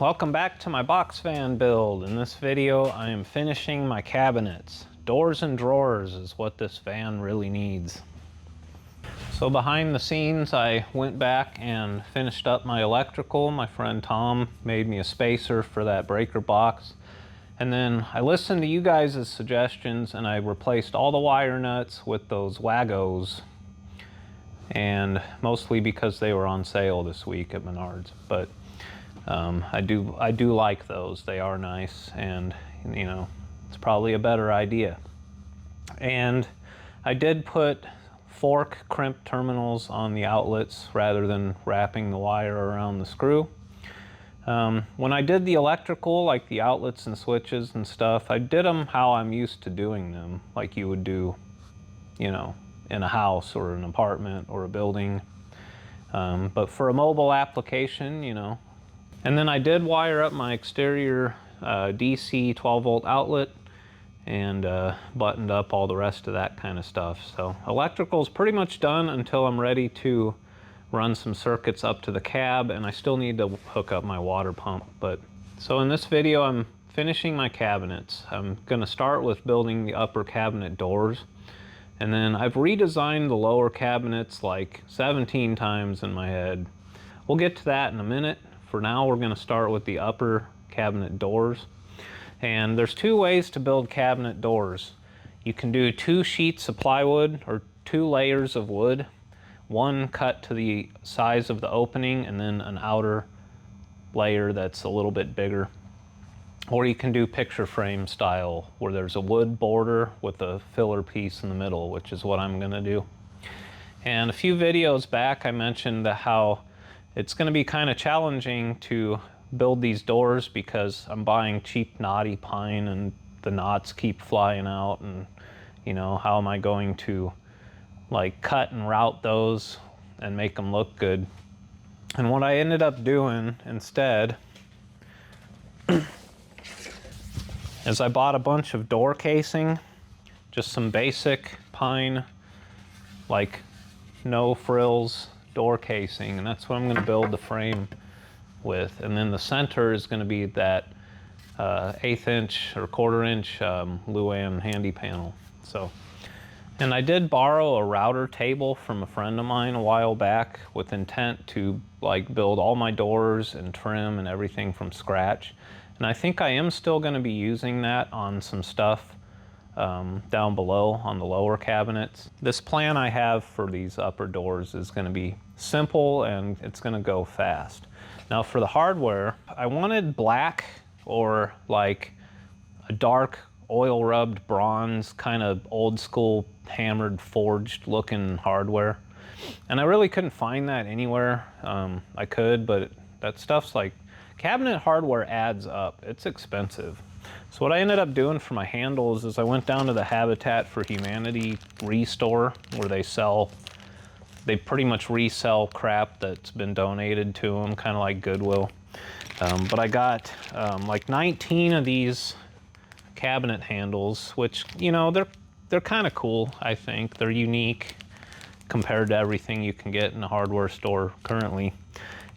welcome back to my box fan build. In this video I am finishing my cabinets. Doors and drawers is what this van really needs. So behind the scenes I went back and finished up my electrical. My friend Tom made me a spacer for that breaker box. And then I listened to you guys' suggestions and I replaced all the wire nuts with those Wagos. And mostly because they were on sale this week at Menards. But I do like those. They are nice, and you know, it's probably a better idea. And I did put fork crimp terminals on the outlets rather than wrapping the wire around the screw. When I did the electrical, like the outlets and switches and stuff, I did them how I'm used to doing them, like you would do, you know, in a house or an apartment or a building. But for a mobile application, you know. And then I did wire up my exterior DC 12 volt outlet and buttoned up all the rest of that kind of stuff. So electrical is pretty much done until I'm ready to run some circuits up to the cab, and I still need to hook up my water pump. But so in this video I'm finishing my cabinets. I'm gonna start with building the upper cabinet doors, and then I've redesigned the lower cabinets like 17 times in my head. We'll get to that in a minute. For now, we're going to start with the upper cabinet doors. And there's two ways to build cabinet doors. You can do 2 sheets of plywood or 2 layers of wood, one cut to the size of the opening and then an outer layer that's a little bit bigger. Or you can do picture frame style, where there's a wood border with a filler piece in the middle, which is what I'm going to do. And a few videos back I mentioned how it's going to be kind of challenging to build these doors because I'm buying cheap knotty pine and the knots keep flying out, and you know, how am I going to like cut and route those and make them look good? And what I ended up doing instead is I bought a bunch of door casing, just some basic pine, like no frills door casing, and that's what I'm going to build the frame with. And then the center is going to be that 1/8 inch or 1/4 inch Luan handy panel. So, and I did borrow a router table from a friend of mine a while back with intent to like build all my doors and trim and everything from scratch. And I think I am still going to be using that on some stuff down below on the lower cabinets. This plan I have for these upper doors is going to be simple and it's going to go fast. Now for the hardware, I wanted black or like a dark oil rubbed bronze, kind of old school hammered forged looking hardware. And I really couldn't find that anywhere. I could, but that stuff's like, cabinet hardware adds up. It's expensive. So what I ended up doing for my handles is I went down to the Habitat for Humanity Restore, where they pretty much resell crap that's been donated to them, kind of like Goodwill. But I got like 19 of these cabinet handles, which, you know, they're kind of cool, I think. They're unique compared to everything you can get in a hardware store currently.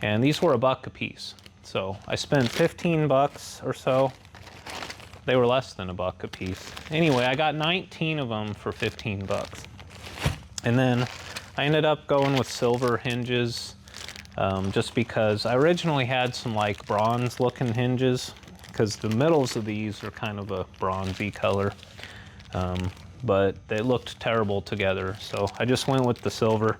And these were $1 a piece. So I spent 15 bucks or so. They were less than $1 a piece. Anyway, I got 19 of them for 15 bucks. And then I ended up going with silver hinges, just because I originally had some like bronze looking hinges, because the middles of these are kind of a bronzy color, but they looked terrible together. So I just went with the silver.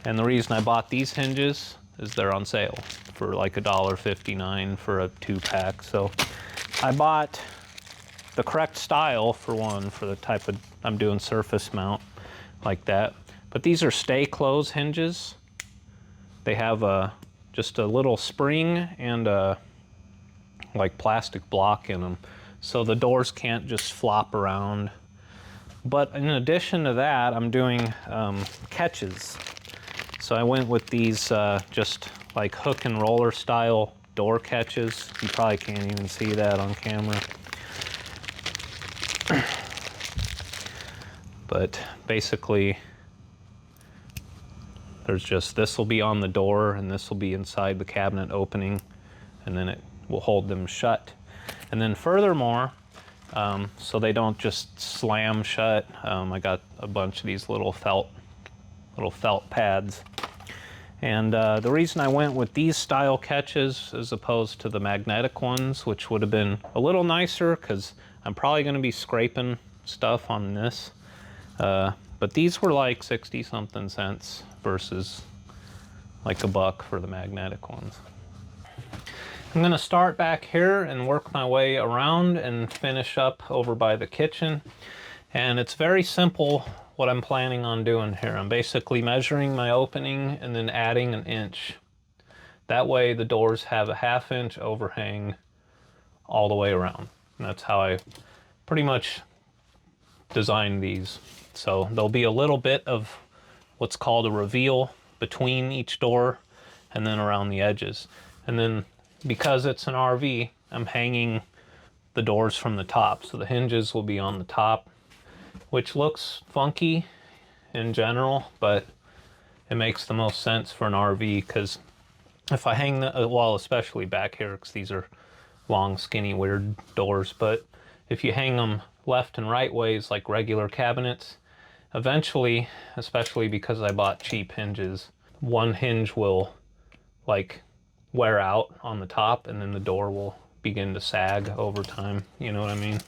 And the reason I bought these hinges is they're on sale for like $1.59 for a 2-pack. So I bought the correct style for one, for the type of, I'm doing surface mount like that. But these are stay close hinges. They have just a little spring and a like plastic block in them, so the doors can't just flop around. But in addition to that, I'm doing catches. So I went with these just like hook and roller style door catches. You probably can't even see that on camera. But basically, there's just, this will be on the door and this will be inside the cabinet opening, and then it will hold them shut. And then furthermore, so they don't just slam shut, I got a bunch of these little felt pads. And the reason I went with these style catches as opposed to the magnetic ones, which would have been a little nicer because I'm probably going to be scraping stuff on this. But these were like 60 something cents versus like $1 for the magnetic ones. I'm going to start back here and work my way around and finish up over by the kitchen. And it's very simple what I'm planning on doing here. I'm basically measuring my opening and then adding an inch. That way the doors have a 1/2 inch overhang all the way around. And that's how I pretty much designed these. So there'll be a little bit of what's called a reveal between each door and then around the edges. And then because it's an RV, I'm hanging the doors from the top. So the hinges will be on the top, which looks funky in general, but it makes the most sense for an RV because if I hang the, well, especially back here because these are long, skinny, weird doors, but if you hang them left and right ways like regular cabinets, eventually, especially because I bought cheap hinges, one hinge will like wear out on the top and then the door will begin to sag over time. You know what I mean?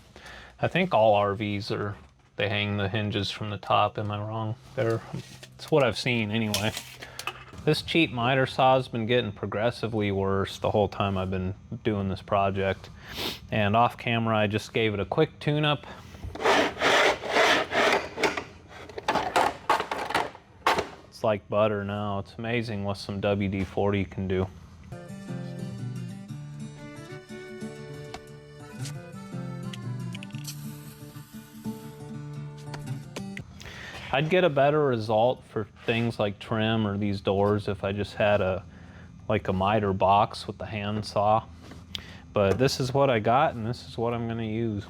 I think all RVs are, they hang the hinges from the top. Am I wrong there? It's what I've seen anyway. This cheap miter saw has been getting progressively worse the whole time I've been doing this project. And off camera, I just gave it a quick tune-up. It's like butter now. It's amazing what some WD-40 can do. I'd get a better result for things like trim or these doors if I just had like a miter box with the hand saw. But this is what I got and this is what I'm gonna use.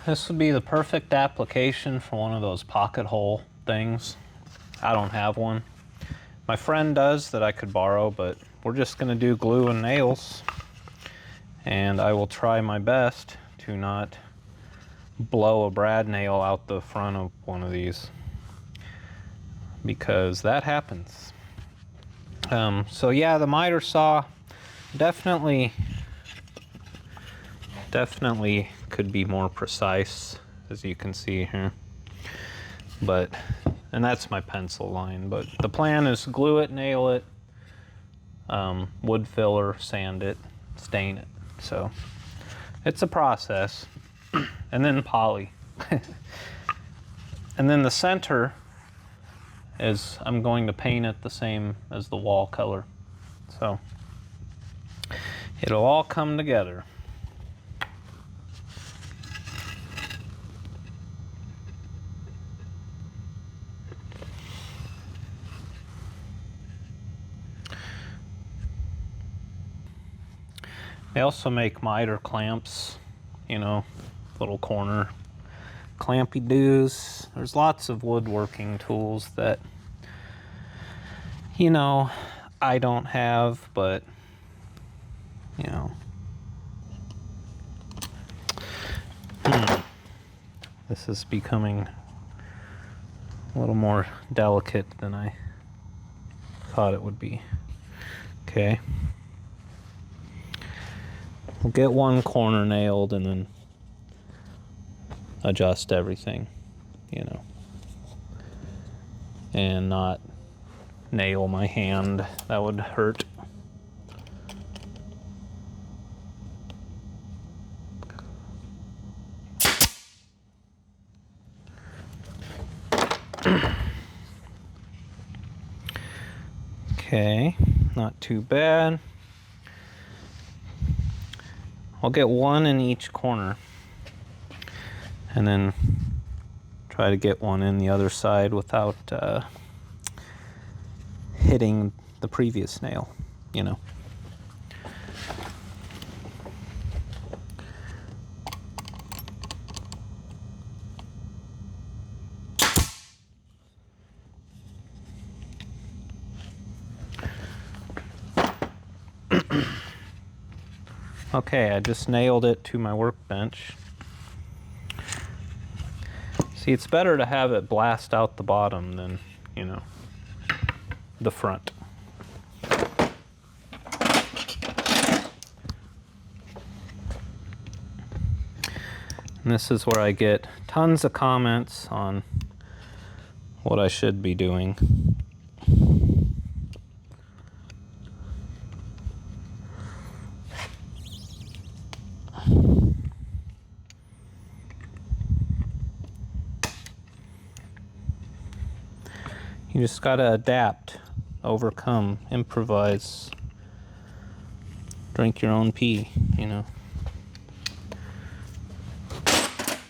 This would be the perfect application for one of those pocket hole things. I don't have one. My friend does that I could borrow, but we're just gonna do glue and nails. And I will try my best to not blow a brad nail out the front of one of these, because that happens. So yeah, the miter saw definitely could be more precise, as you can see here. But, and that's my pencil line, but the plan is glue it, nail it, wood filler, sand it, stain it. So it's a process. And then poly. And then the center is, I'm going to paint it the same as the wall color. So it'll all come together. They also make miter clamps, you know, little corner clampy doos. There's lots of woodworking tools that, you know, I don't have, but, you know. This is becoming a little more delicate than I thought it would be. Okay. We'll get one corner nailed and then adjust everything, you know, and not nail my hand. That would hurt. Okay, not too bad. I'll get one in each corner and then try to get one in the other side without hitting the previous nail, you know. Okay, I just nailed it to my workbench. See, it's better to have it blast out the bottom than, you know, the front. And this is where I get tons of comments on what I should be doing. You just gotta adapt, overcome, improvise, drink your own pee, you know.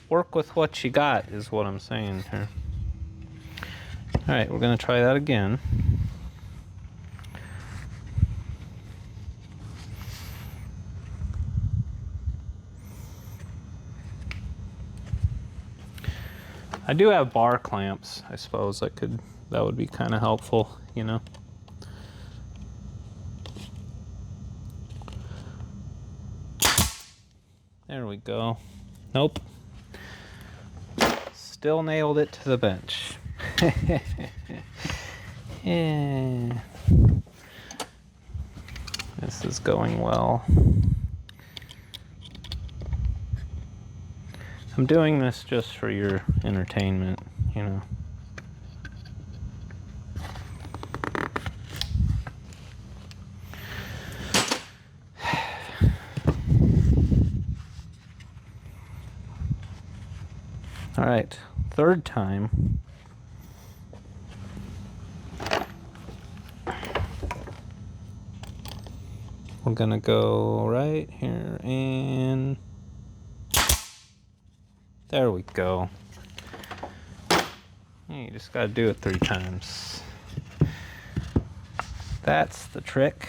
Work with what you got is what I'm saying here. All right, we're gonna try that again. I do have bar clamps. I suppose that would be kind of helpful, you know. There we go. Nope. Still nailed it to the bench. Yeah. This is going well. I'm doing this just for your entertainment, you know. All right, third time. We're gonna go right here and there we go. You just gotta do it 3 times. That's the trick.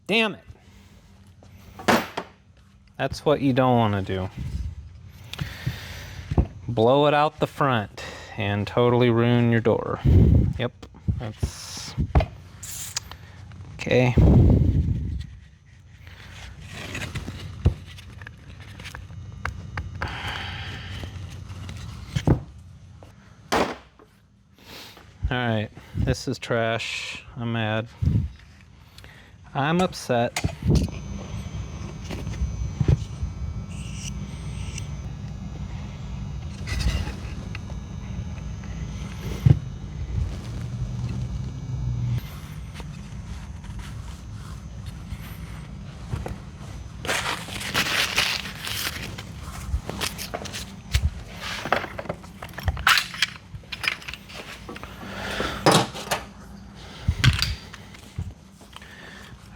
Damn it. That's what you don't want to do. Blow it out the front and totally ruin your door. Yep, that's okay. All right, this is trash. I'm mad. I'm upset.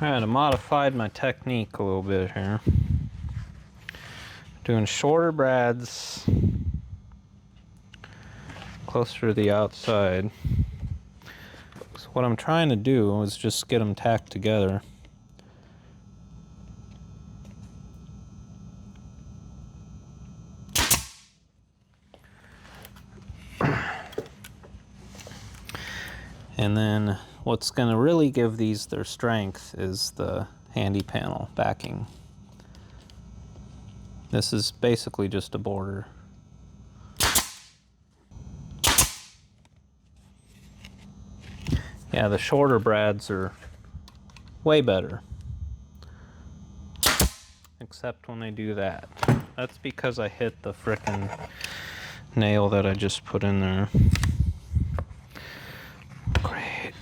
Alright, I modified my technique a little bit here. Doing shorter brads closer to the outside. So what I'm trying to do is just get them tacked together. And then what's going to really give these their strength is the handy panel backing. This is basically just a border. Yeah, the shorter brads are way better. Except when they do that. That's because I hit the frickin' nail that I just put in there. Great.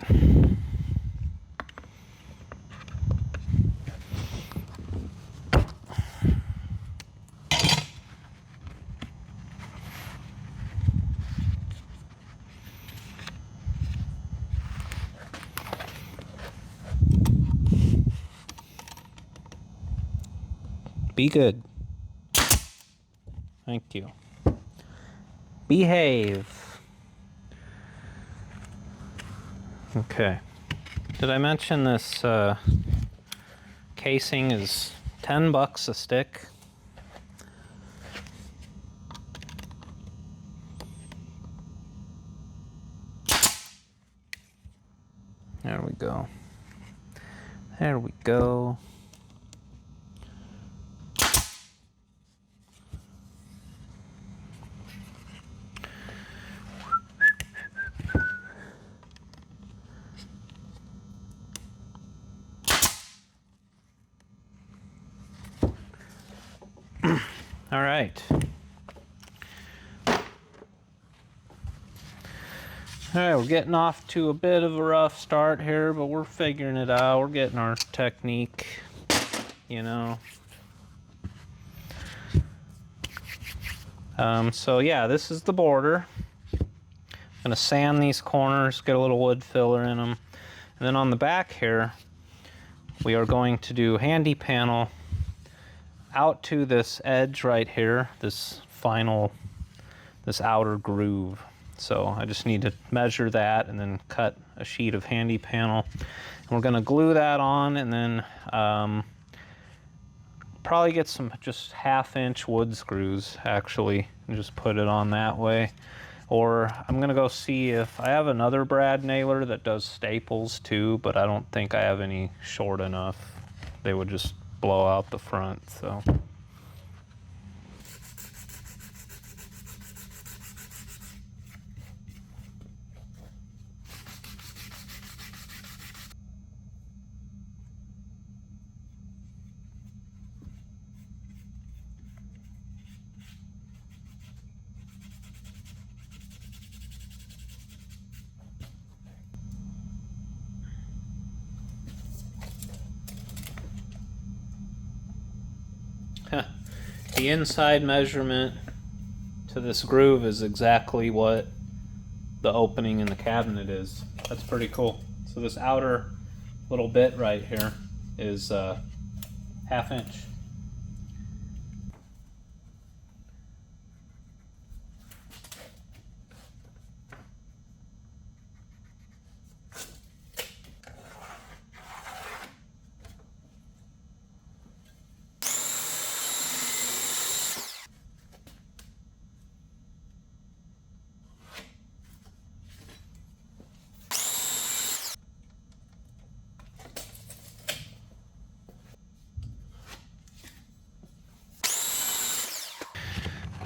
Be good. Thank you. Behave. Okay. Did I mention this casing is $10 a stick? There we go. There we go. All right. All right, we're getting off to a bit of a rough start here, but we're figuring it out. We're getting our technique, you know. So yeah, this is the border. I'm gonna sand these corners, get a little wood filler in them. And then on the back here, we are going to do handy panel out to this edge right here, this outer groove. So I just need to measure that and then cut a sheet of handy panel. And we're gonna glue that on, and then probably get some just 1/2-inch wood screws actually, and just put it on that way. Or I'm gonna go see if I have another brad nailer that does staples too, but I don't think I have any short enough. They would just blow out the front, so. The inside measurement to this groove is exactly what the opening in the cabinet is. That's pretty cool. So this outer little bit right here is 1/2 inch.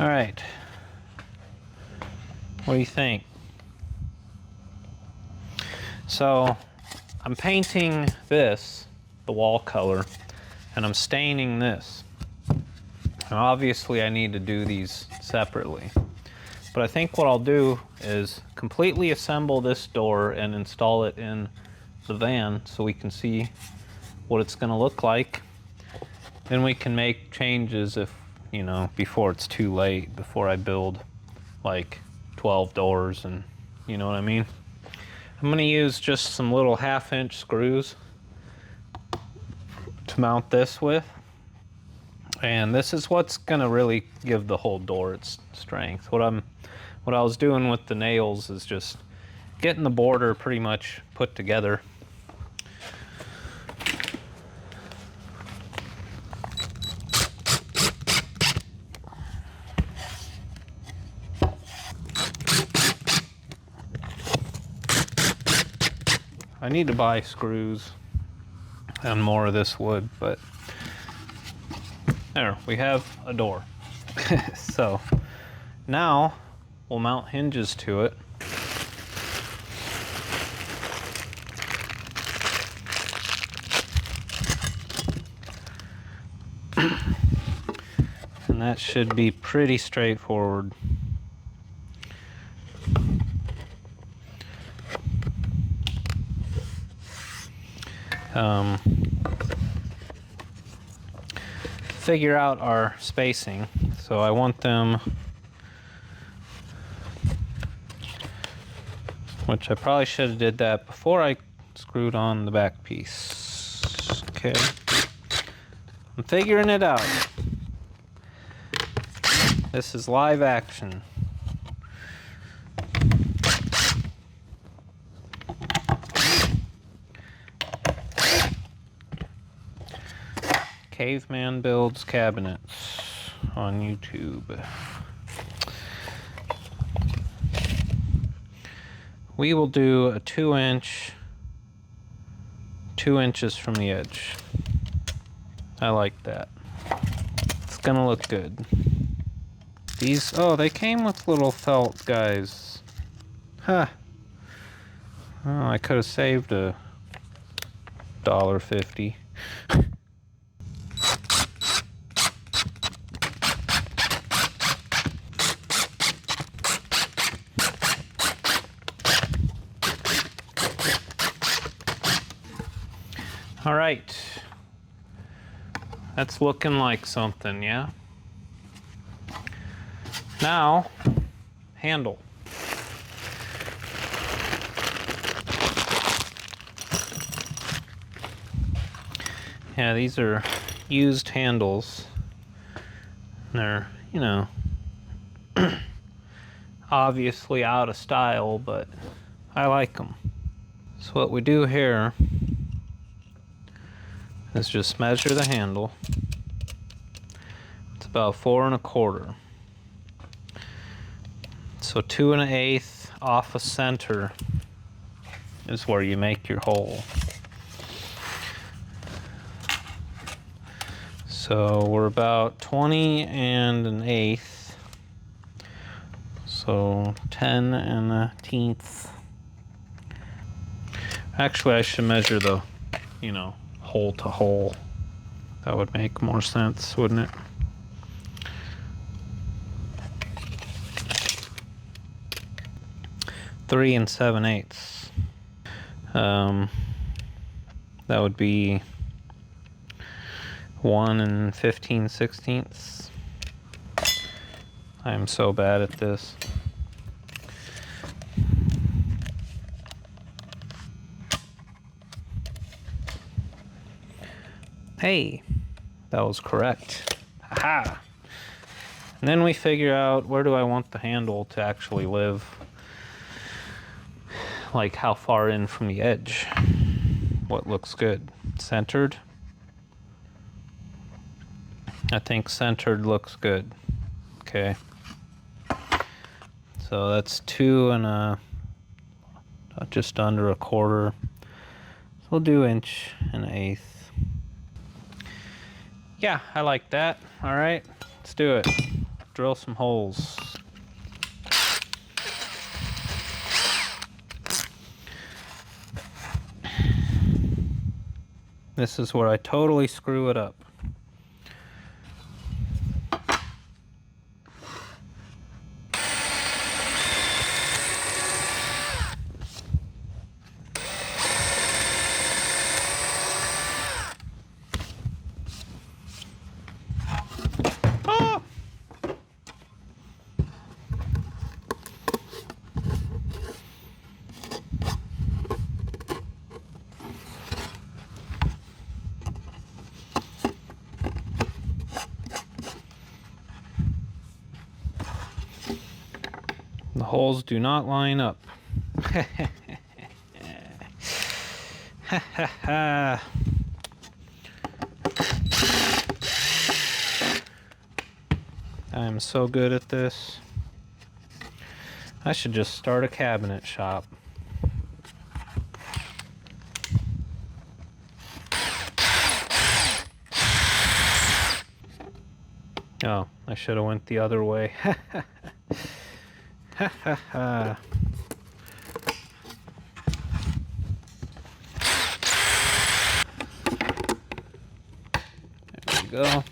All right, what do you think? So I'm painting this, the wall color, and I'm staining this. And obviously I need to do these separately. But I think what I'll do is completely assemble this door and install it in the van so we can see what it's gonna look like. Then we can make changes if, you know, before it's too late, before I build like 12 doors, and you know what I mean? I'm gonna use just some little 1/2 inch screws to mount this with. And this is what's gonna really give the whole door its strength. What I was doing with the nails is just getting the border pretty much put together. I need to buy screws and more of this wood, but there, we have a door. So now we'll mount hinges to it. And that should be pretty straightforward. Figure out our spacing. So I want them, which I probably should have did that before I screwed on the back piece. Okay, I'm figuring it out. This is live action. Caveman builds cabinets on YouTube. We will do a 2-inch, 2 inches from the edge. I like that. It's gonna look good. These, oh, they came with little felt guys. Huh. Oh, I could have saved a $1.50. All right, that's looking like something, yeah? Now, handle. Yeah, these are used handles. They're, you know, obviously out of style, but I like them. So what we do here is just measure the handle. It's about 4 1/4. So 2 1/8 off of center is where you make your hole. So we're about 20 1/8. So 10 1/10. Actually, I should measure the, you know, hole to hole. That would make more sense, wouldn't it? Three 7/8. That would be 1 15/16. I am so bad at this. Hey, that was correct. Aha! And then we figure out, where do I want the handle to actually live? Like, how far in from the edge? What looks good? Centered? I think centered looks good. Okay. So that's 2 just under 1/4. So we'll do 1 1/8. Yeah, I like that. All right, let's do it. Drill some holes. This is where I totally screw it up. holes do not line up. I am so good at this. I should just start a cabinet shop. Oh, I should have went the other way. Ha ha ha. There we go.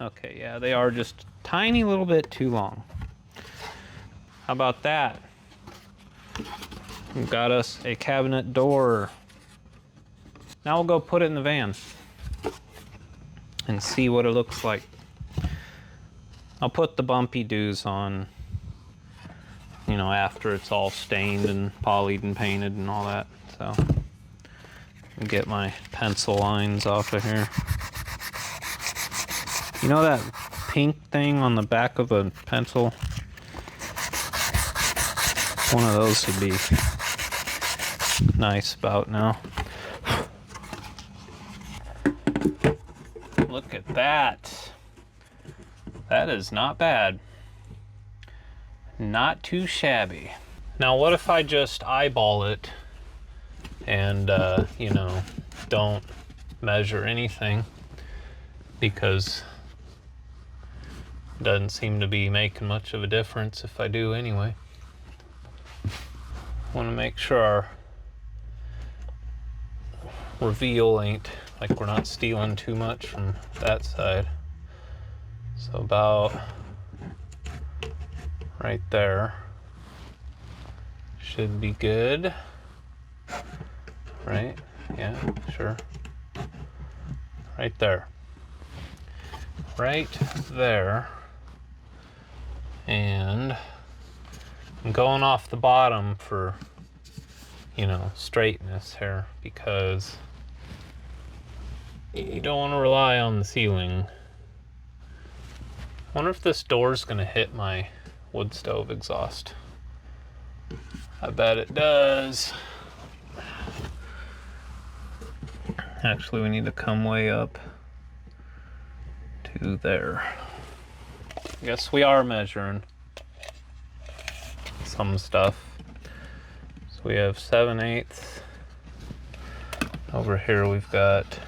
Okay, yeah, they are just a tiny little bit too long. How about that? We've got us a cabinet door. Now we'll go put it in the van and see what it looks like. I'll put the bumpy doos on, you know, after it's all stained and polyed and painted and all that. So I'll get my pencil lines off of here. You know that pink thing on the back of a pencil? One of those would be nice about now. Look at that. That is not bad. Not too shabby. Now what if I just eyeball it and, you know, don't measure anything, because it doesn't seem to be making much of a difference if I do anyway. Want to make sure our reveal ain't, like, we're not stealing too much from that side. So about right there should be good, right? Yeah, sure. Right there. Right there. And I'm going off the bottom for, you know, straightness here, because you don't want to rely on the ceiling. I wonder if this door's gonna hit my wood stove exhaust. I bet it does. Actually, we need to come way up to there. I guess we are measuring some stuff. So we have 7/8. Over here we've got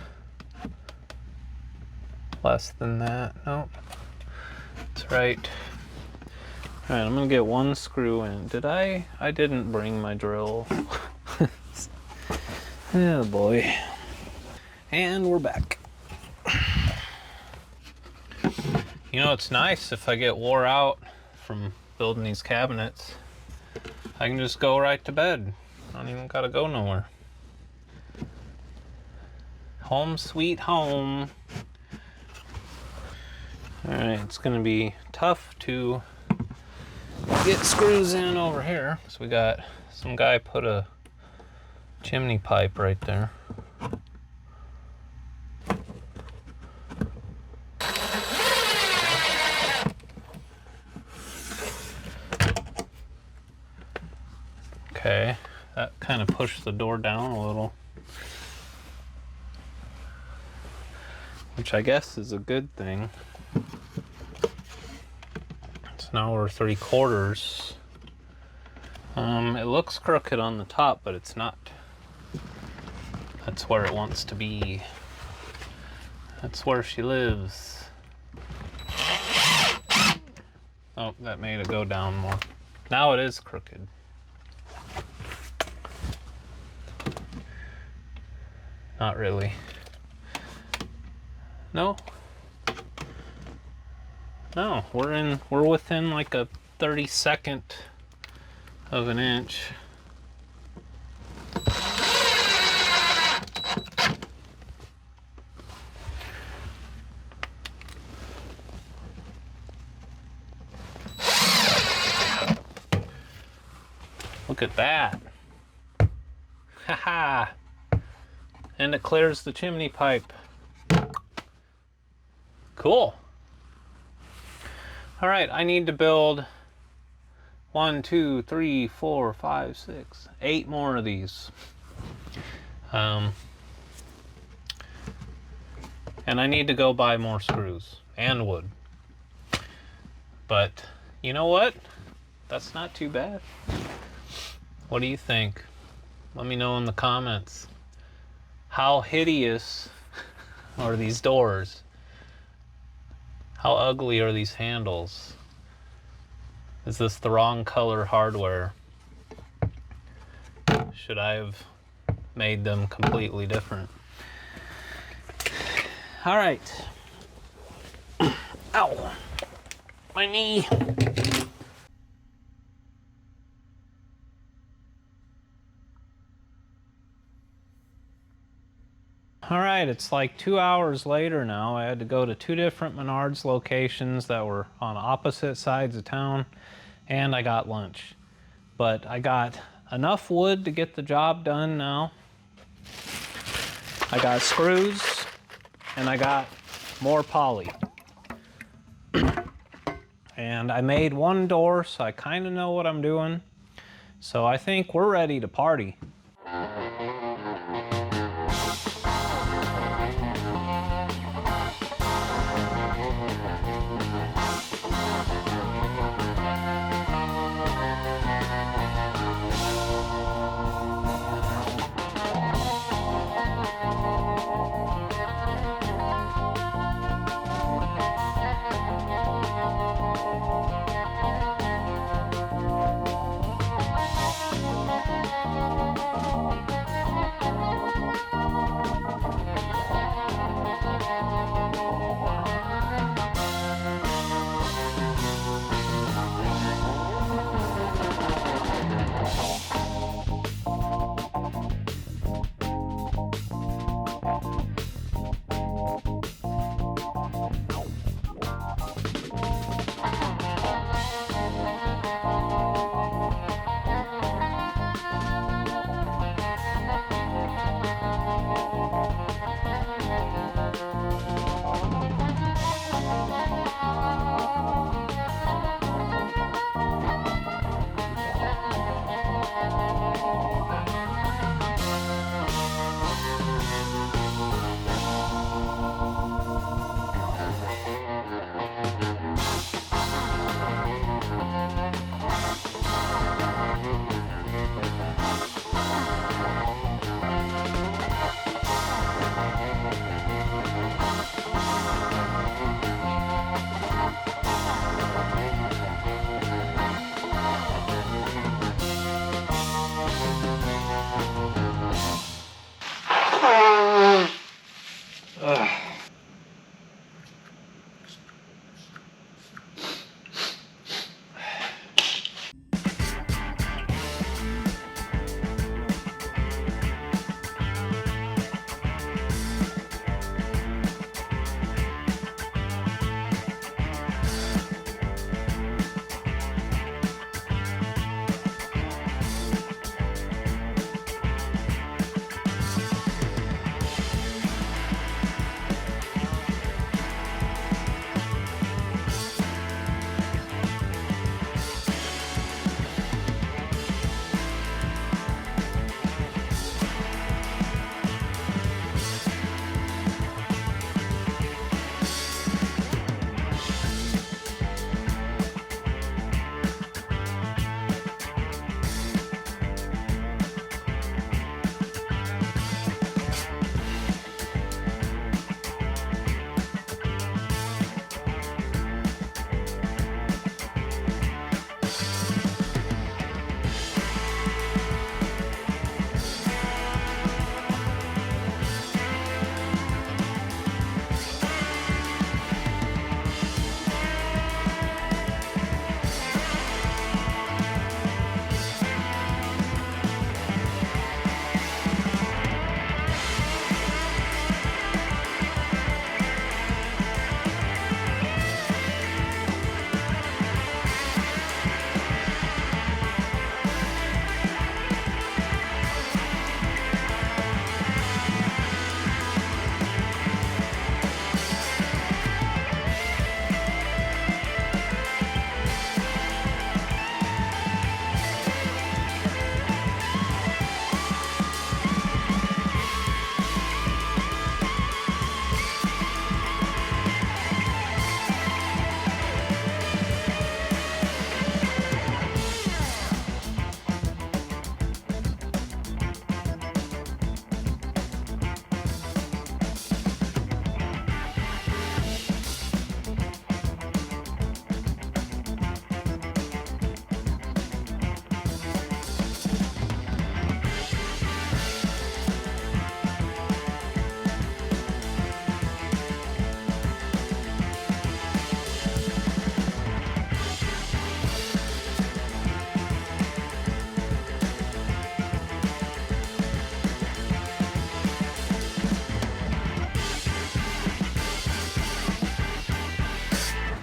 less than that. Nope. That's right. Alright, I'm gonna get one screw in. Did I didn't bring my drill. Oh boy. And we're back. You know, it's nice if I get wore out from building these cabinets, I can just go right to bed. I don't even gotta go nowhere. Home sweet home. Alright, it's gonna be tough to get screws in over here, because we got some guy put a chimney pipe right there. Okay, that kind of pushed the door down a little, which I guess is a good thing. So now we're 3/4. It looks crooked on the top, but it's not. That's where it wants to be. That's where she lives. Oh, that made it go down more. Now it is crooked. Not really. No. No, we're within like a 32nd of an inch. Look at that. Haha. And it clears the chimney pipe. Cool. All right, I need to build 1, 2, 3, 4, 5, 6, 8 more of these. And I need to go buy more screws and wood. But you know what? That's not too bad. What do you think? Let me know in the comments. How hideous are these doors? How ugly are these handles? Is this the wrong color hardware? Should I have made them completely different? All right. Ow, my knee. All right, it's like 2 hours later now. I had to go to 2 different Menards locations that were on opposite sides of town, and I got lunch. But I got enough wood to get the job done now. I got screws, and I got more poly. And I made 1 door, so I kind of know what I'm doing. So I think we're ready to party.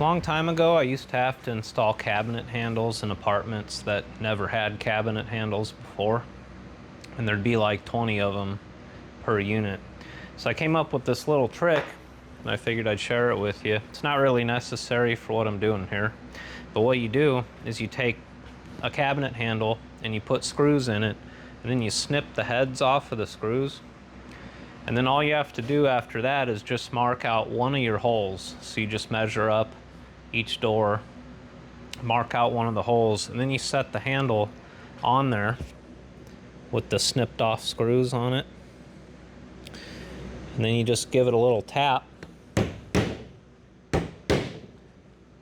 long time ago, I used to have to install cabinet handles in apartments that never had cabinet handles before. And there'd be like 20 of them per unit. So I came up with this little trick, and I figured I'd share it with you. It's not really necessary for what I'm doing here. But what you do is you take a cabinet handle and you put screws in it, and then you snip the heads off of the screws. And then all you have to do after that is just mark out one of your holes. So you just measure up each door, mark out one of the holes, and then you set the handle on there with the snipped off screws on it. And then you just give it a little tap,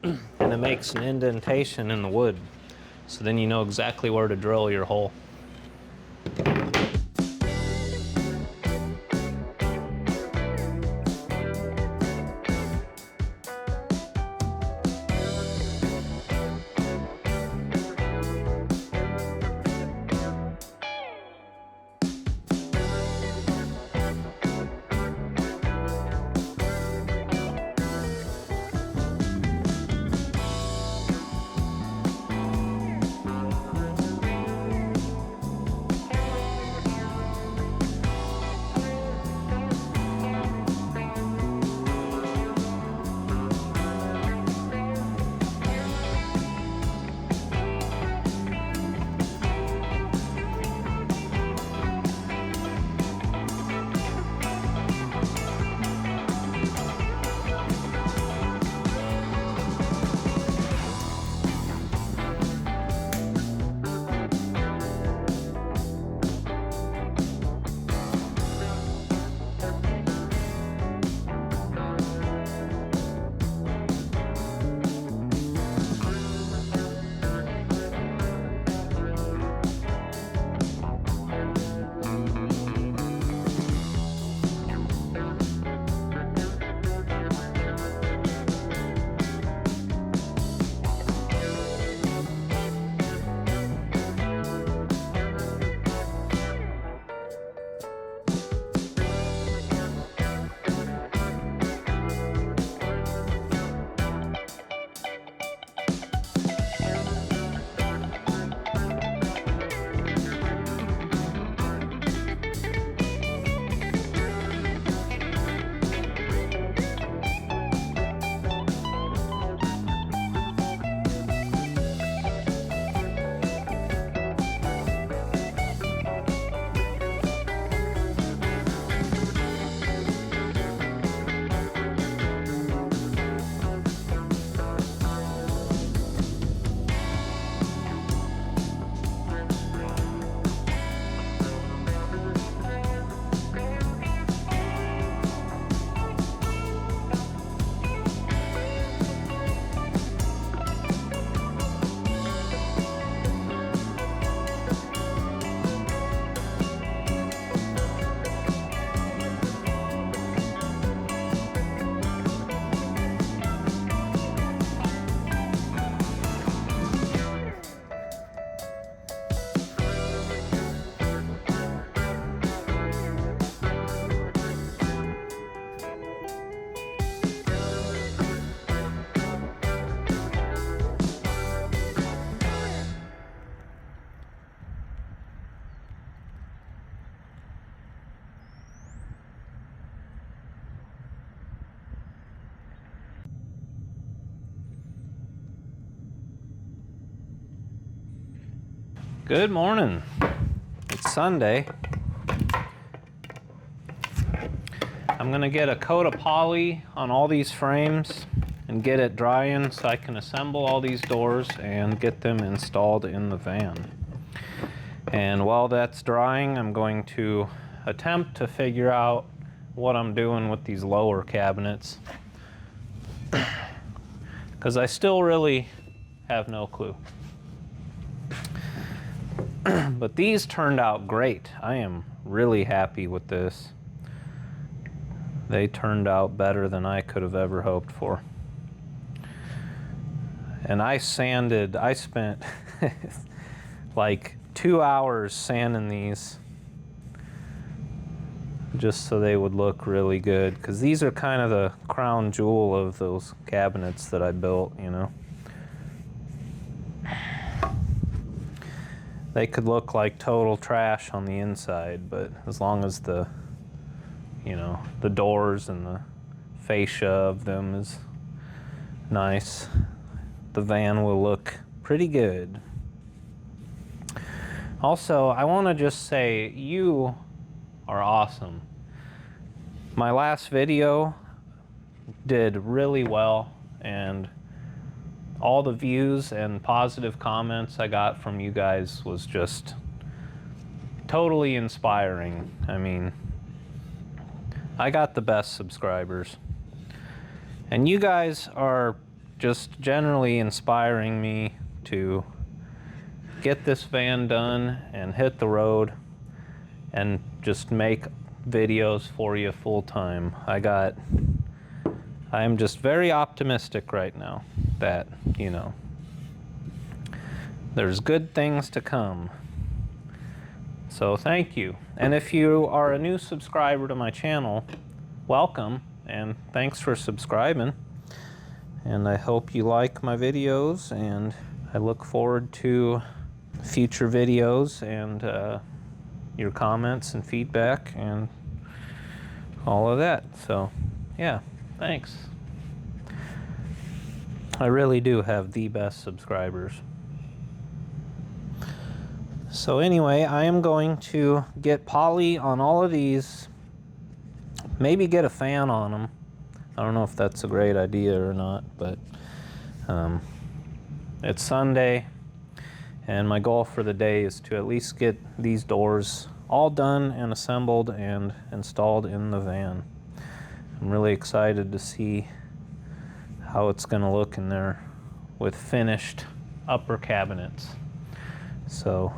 and it makes an indentation in the wood. So then you know exactly where to drill your hole. Good morning. It's Sunday. I'm gonna get a coat of poly on all these frames and get it drying so I can assemble all these doors and get them installed in the van. And while that's drying, I'm going to attempt to figure out what I'm doing with these lower cabinets, because I still really have no clue. But these turned out great. I am really happy with this. They turned out better than I could have ever hoped for. And I spent like 2 hours sanding these just so they would look really good, because these are kind of the crown jewel of those cabinets that I built, you know. They could look like total trash on the inside, but as long as the, you know, the doors and the fascia of them is nice, the van will look pretty good. Also, I want to just say, you are awesome. My last video did really well, and all the views and positive comments I got from you guys was just totally inspiring. I mean, I got the best subscribers. And you guys are just generally inspiring me to get this van done and hit the road and just make videos for you full time. I'm just very optimistic right now that, you know, there's good things to come. So thank you. And if you are a new subscriber to my channel, welcome, and thanks for subscribing. And I hope you like my videos, and I look forward to future videos and your comments and feedback and all of that. So yeah, thanks. I really do have the best subscribers. So anyway, I am going to get poly on all of these, maybe get a fan on them. I don't know if that's a great idea or not, but it's Sunday, and my goal for the day is to at least get these doors all done and assembled and installed in the van. I'm really excited to see how it's going to look in there with finished upper cabinets. So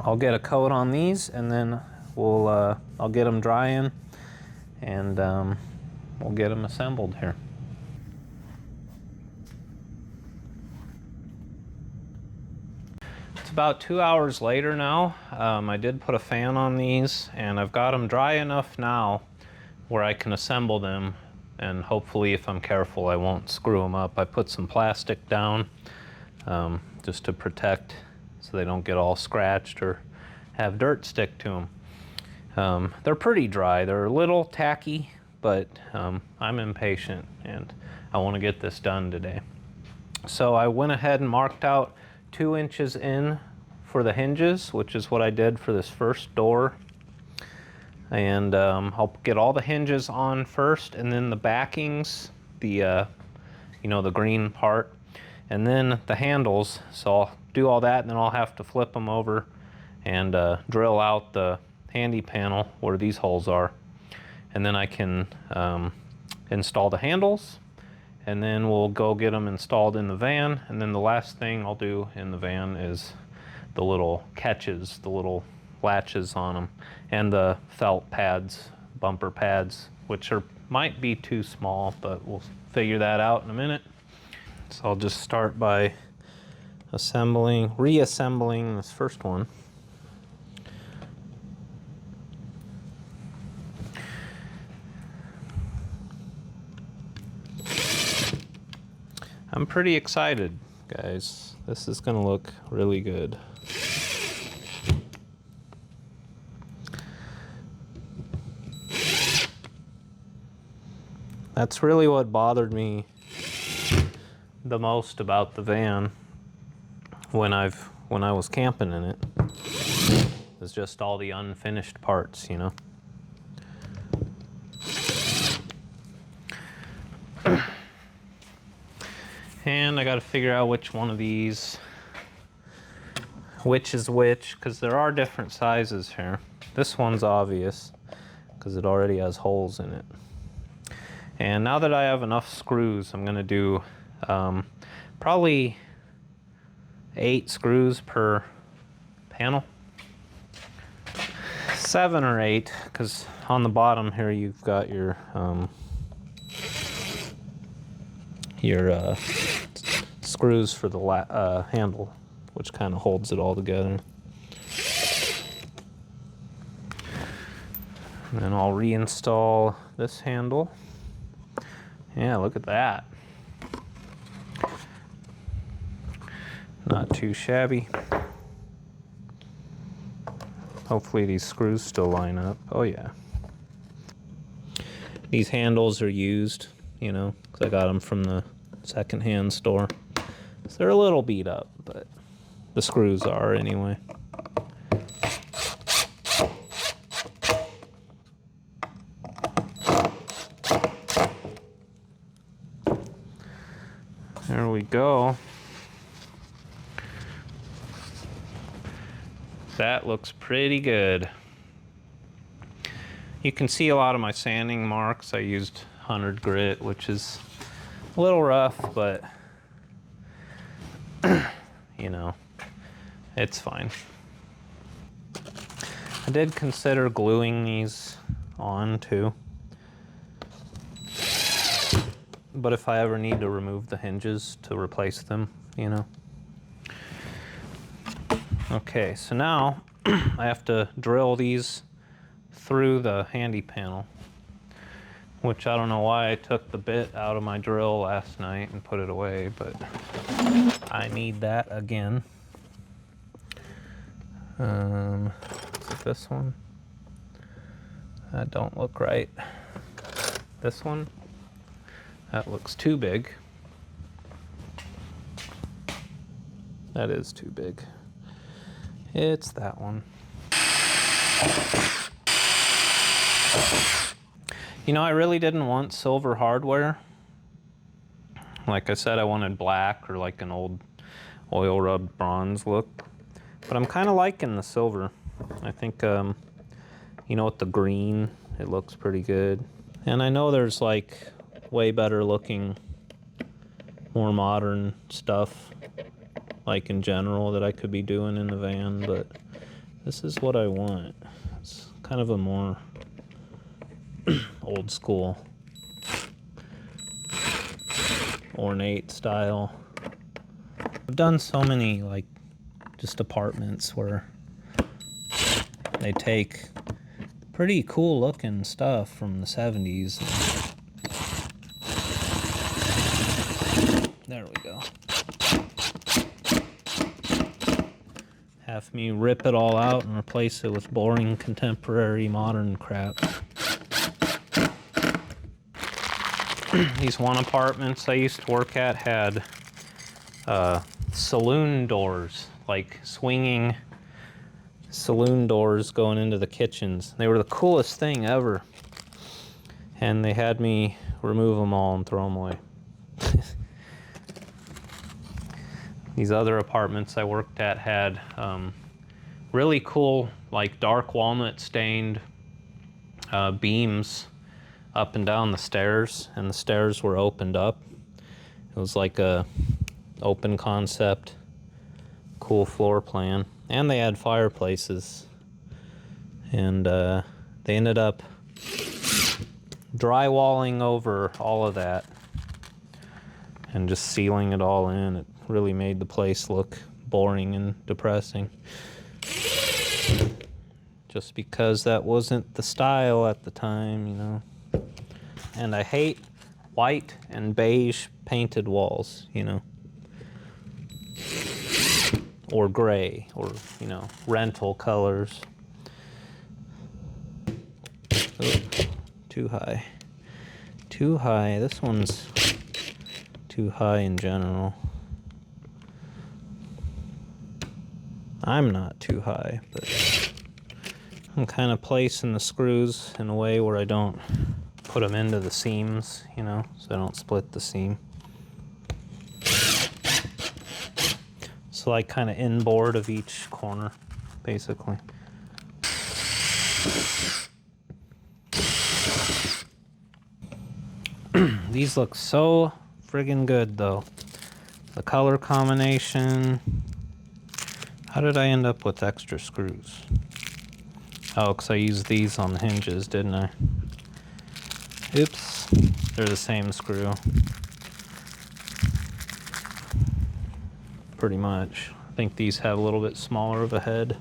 I'll get a coat on these, and then I'll get them drying, and we'll get them assembled here. It's about 2 hours later now. I did put a fan on these, and I've got them dry enough now where I can assemble them, and hopefully, if I'm careful, I won't screw them up. I put some plastic down just to protect so they don't get all scratched or have dirt stick to them. They're pretty dry. They're a little tacky, but I'm impatient and I want to get this done today. So I went ahead and marked out 2 inches in for the hinges, which is what I did for this first door. And I'll get all the hinges on first, and then the backings, the you know, the green part, and then the handles. So I'll do all that, and then I'll have to flip them over and drill out the handy panel where these holes are, and then I can install the handles, and then we'll go get them installed in the van. And then the last thing I'll do in the van is the little catches, the little latches on them, and the felt pads, bumper pads, which might be too small, but we'll figure that out in a minute. So I'll just start by reassembling this first one. I'm pretty excited, guys. This is gonna look really good. That's really what bothered me the most about the van when I was camping in it. It's just all the unfinished parts, you know. And I got to figure out which one of these, which is which, because there are different sizes here. This one's obvious because it already has holes in it. And now that I have enough screws, I'm going to do probably 8 screws per panel. 7 or 8, because on the bottom here you've got your screws for the handle, which kind of holds it all together. And then I'll reinstall this handle. Yeah, look at that. Not too shabby. Hopefully these screws still line up. Oh yeah. These handles are used, you know, because I got them from the secondhand store. So they're a little beat up, but the screws are anyway. There we go. That looks pretty good. You can see a lot of my sanding marks. I used 100 grit, which is a little rough, but you know, it's fine. I did consider gluing these on too. But if I ever need to remove the hinges to replace them, you know. Okay, so now I have to drill these through the handy panel, which I don't know why I took the bit out of my drill last night and put it away, but I need that again. Is it this one? That don't look right. This one? That looks too big. That is too big. It's that one. You know, I really didn't want silver hardware. Like I said, I wanted black or like an old oil rubbed bronze look. But I'm kind of liking the silver. I think, you know, with the green, it looks pretty good. And I know there's like way better looking, more modern stuff, like in general, that I could be doing in the van, but this is what I want. It's kind of a more old school, ornate style. I've done so many like just apartments where they take pretty cool looking stuff from the 70s. There we go. Have me rip it all out and replace it with boring contemporary modern crap. These one apartments I used to work at had saloon doors, like swinging saloon doors going into the kitchens. They were the coolest thing ever. And they had me remove them all and throw them away. These other apartments I worked at had really cool, like dark walnut stained beams up and down the stairs, and the stairs were opened up. It was like a open concept, cool floor plan, and they had fireplaces. And they ended up drywalling over all of that and just sealing it all in. It really made the place look boring and depressing. Just because that wasn't the style at the time, you know. And I hate white and beige painted walls, you know. Or gray, or, you know, rental colors. Ooh, too high. Too high. This one's too high in general. I'm not too high, but I'm kind of placing the screws in a way where I don't put them into the seams, you know, so I don't split the seam. So like kind of inboard of each corner, basically. These look so friggin' good though. The color combination. How did I end up with extra screws? Oh, because I used these on the hinges, didn't I? Oops. They're the same screw. Pretty much. I think these have a little bit smaller of a head.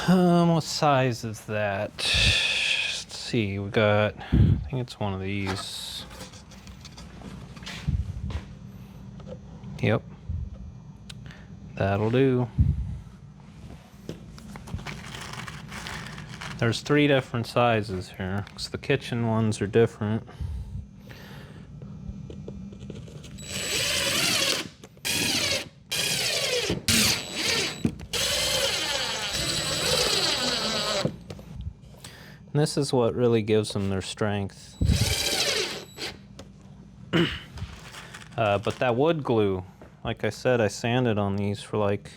What size is that? Let's see, we got, I think it's one of these. Yep. That'll do. There's 3 different sizes here, because the kitchen ones are different. And this is what really gives them their strength. But that wood glue, like I said, I sanded on these for like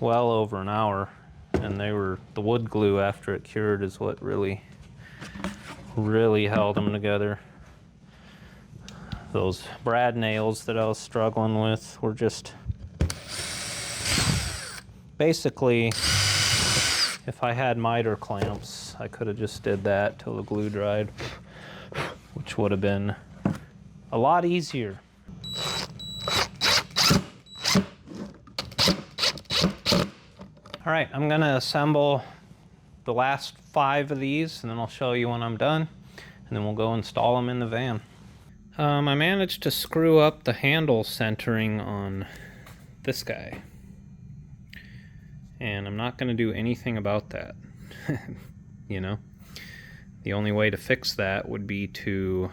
well over an hour, and the wood glue after it cured is what really held them together. Those brad nails that I was struggling with were just basically, if I had miter clamps, I could have just did that till the glue dried, which would have been a lot easier. All right, I'm gonna assemble the last 5 of these, and then I'll show you when I'm done, and then we'll go install them in the van. I managed to screw up the handle centering on this guy, and I'm not gonna do anything about that. You know, the only way to fix that would be to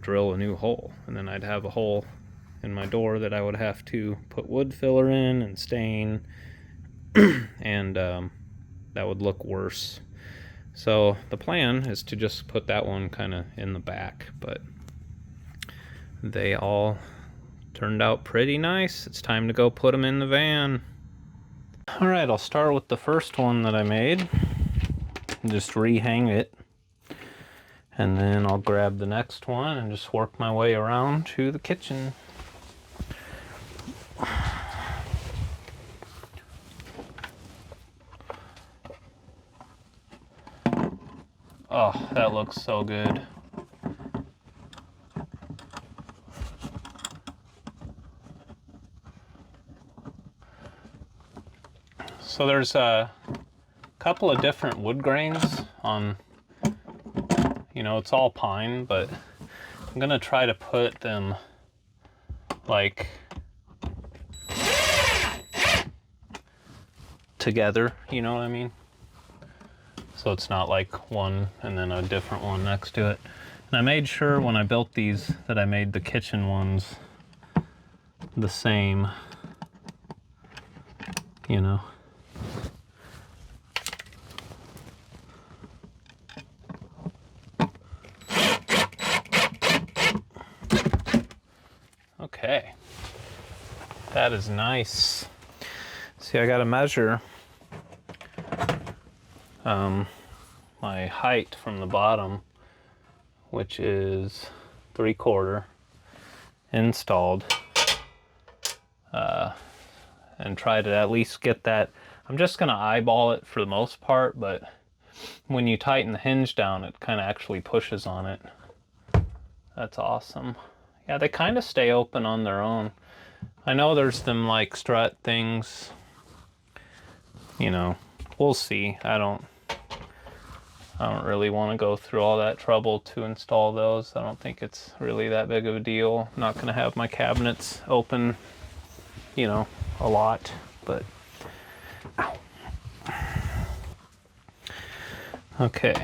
drill a new hole, and then I'd have a hole in my door that I would have to put wood filler in and stain, and that would look worse. So the plan is to just put that one kind of in the back, but they all turned out pretty nice. It's time to go put them in the van. All right, I'll start with the first one that I made and just rehang it. And then I'll grab the next one and just work my way around to the kitchen. Oh, that looks so good. So there's a couple of different wood grains on, you know, it's all pine, but I'm gonna try to put them like together, you know what I mean? So it's not like one and then a different one next to it. And I made sure when I built these that I made the kitchen ones the same, you know. Okay, that is nice. See, I gotta measure my height from the bottom, which is 3/4 installed, and try to at least get that. I'm just gonna eyeball it for the most part, but when you tighten the hinge down, it kind of actually pushes on it. That's awesome. Yeah, they kind of stay open on their own. I know there's them like strut things, you know, we'll see. I don't really want to go through all that trouble to install those. I don't think it's really that big of a deal. I'm not going to have my cabinets open, you know, a lot, but ow. Okay.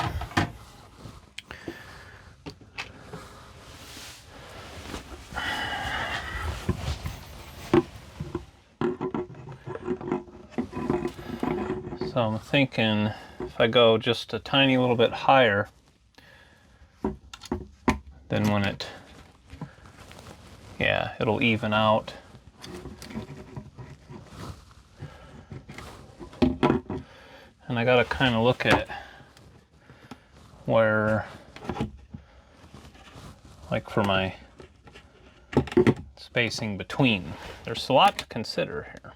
So I'm thinking if I go just a tiny little bit higher, then when it'll even out. And I gotta kind of look at where, like for my spacing between. There's a lot to consider here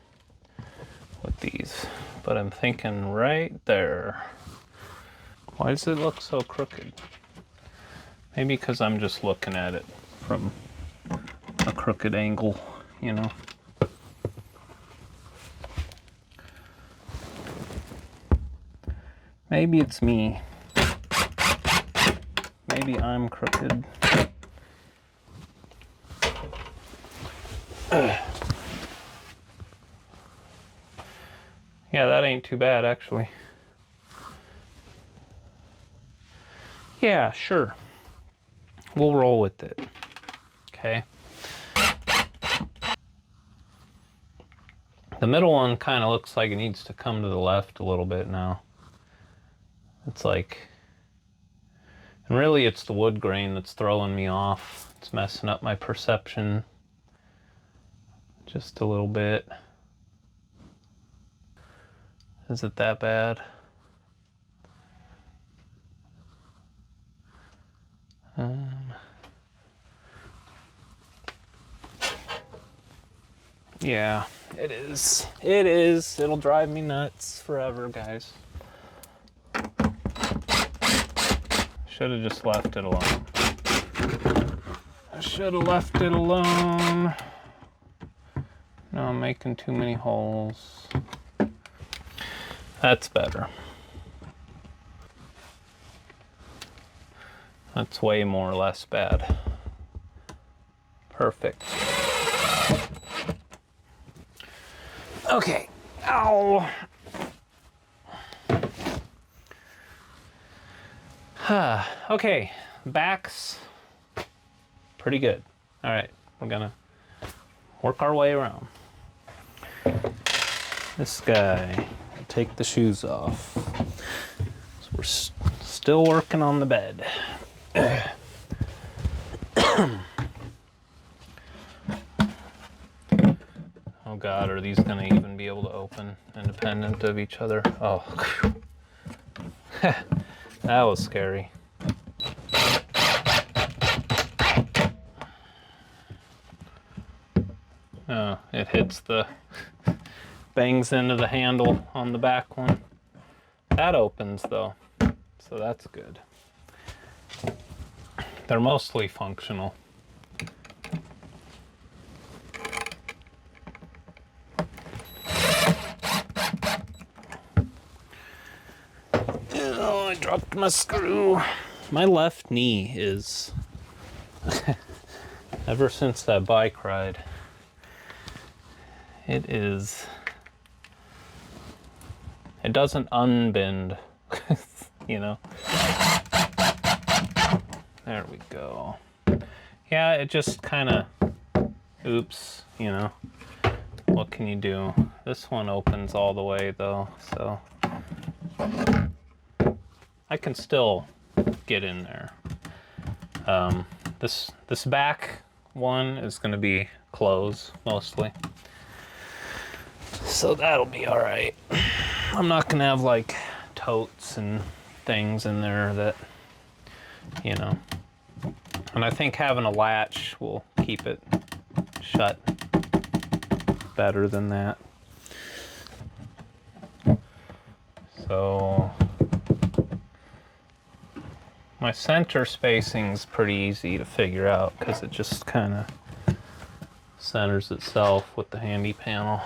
with these, but I'm thinking right there. Why does it look so crooked? Maybe because I'm just looking at it from a crooked angle, you know. Maybe it's me. Maybe I'm crooked. Yeah, that ain't too bad, actually. Yeah, sure. We'll roll with it. Okay. The middle one kind of looks like it needs to come to the left a little bit now. It's like, and really it's the wood grain that's throwing me off. It's messing up my perception just a little bit. Is it that bad? Yeah, it is. It is. It'll drive me nuts forever, guys. Should have just left it alone. I should have left it alone. No, I'm making too many holes. That's better. That's way more or less bad. Perfect. Okay. Ow. Okay. Back's pretty good. All right. We're gonna work our way around. This guy, take the shoes off. So we're still working on the bed. Oh God, are these gonna even be able to open independent of each other? Oh, that was scary. Oh, it hits the, bangs into the handle on the back one. That opens though, so that's good. They're mostly functional. Oh, I dropped my screw. My left knee is, ever since that bike ride, it doesn't unbend, you know? There we go. Yeah, it just kind of, oops, you know? What can you do? This one opens all the way though, so I can still get in there. This back one is going to be closed mostly, so that'll be all right. I'm not going to have like totes and things in there that, you know. And I think having a latch will keep it shut better than that. So my center spacing's pretty easy to figure out because it just kind of centers itself with the handy panel.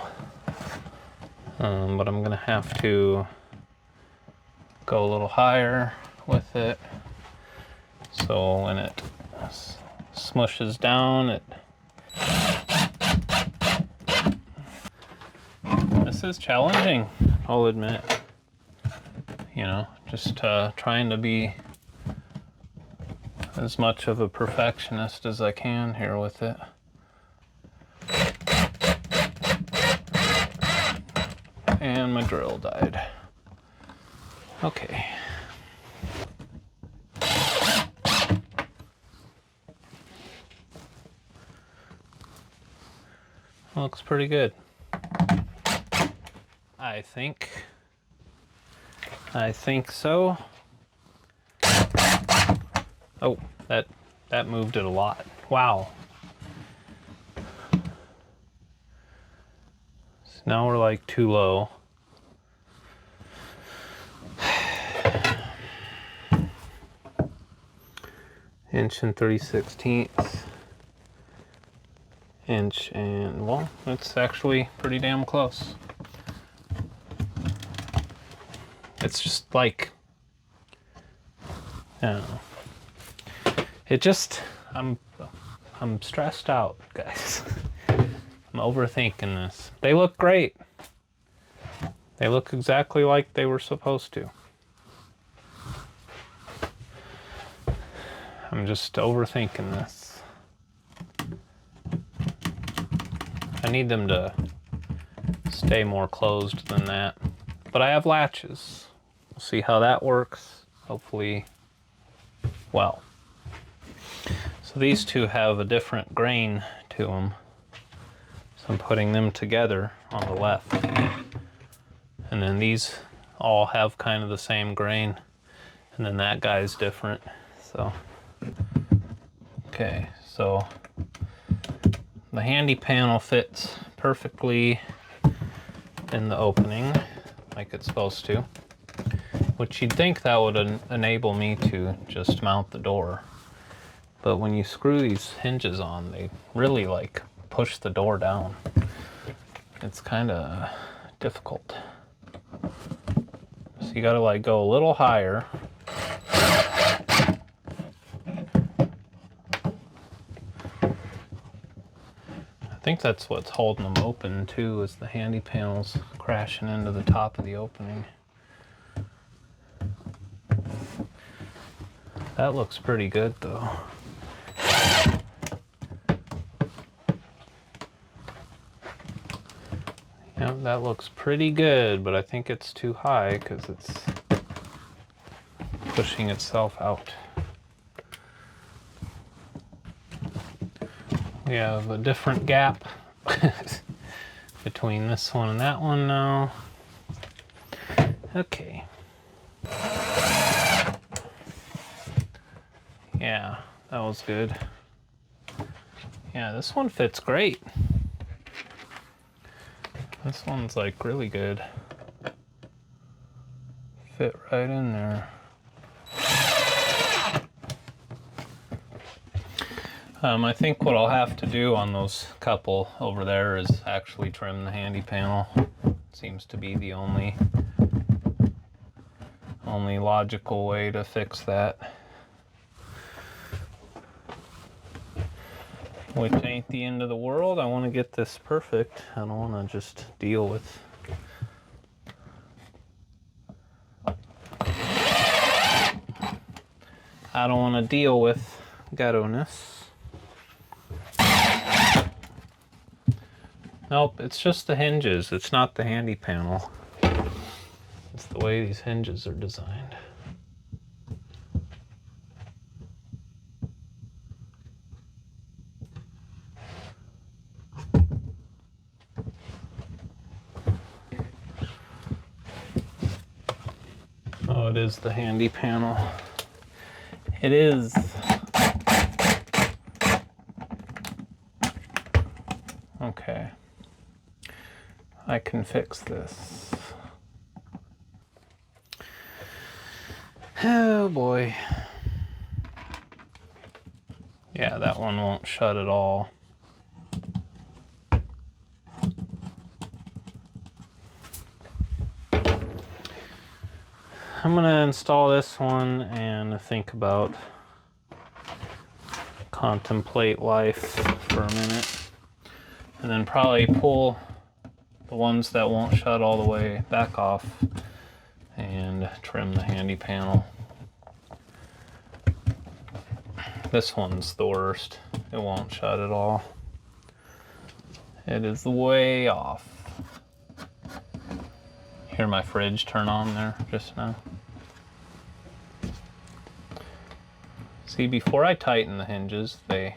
But I'm gonna have to go a little higher with it, so when it smushes down, this is challenging, I'll admit. You know, just trying to be as much of a perfectionist as I can here with it. And my drill died. Okay. Looks pretty good. I think so. Oh, that moved it a lot. Wow. So now we're like too low. Inch and 3/16. Inch and, well, it's actually pretty damn close. It's just like I don't know. It just, I'm stressed out, guys. I'm overthinking this. They look great. They look exactly like they were supposed to. I'm just overthinking this. I need them to stay more closed than that. But I have latches. We'll see how that works. Hopefully, well. So these two have a different grain to them. So I'm putting them together on the left. And then these all have kind of the same grain. And then that guy's different. So, okay, so the handy panel fits perfectly in the opening like it's supposed to, which you'd think that would enable me to just mount the door. But when you screw these hinges on, they really like push the door down. It's kind of difficult. So you gotta like go a little higher. I think that's what's holding them open too, is the handy panels crashing into the top of the opening. That looks pretty good though. Yep, that looks pretty good, but I think it's too high because it's pushing itself out. We have a different gap between this one and that one now. Okay. Yeah, that was good. Yeah, this one fits great. This one's like really good. Fit right in there. I think what I'll have to do on those couple over there is actually trim the handy panel. Seems to be the only logical way to fix that. Which ain't the end of the world. I want to get this perfect. I don't want to just deal with ghetto-ness. Nope, it's just the hinges. It's not the handy panel. It's the way these hinges are designed. Oh, it is the handy panel. It is. Okay. I can fix this. Oh boy. Yeah, that one won't shut at all. I'm gonna install this one and think about contemplate life for a minute. And then probably pull the ones that won't shut all the way back off and trim the handy panel. This one's the worst. It won't shut at all. It is way off. Hear my fridge turn on there just now. See, before I tighten the hinges, they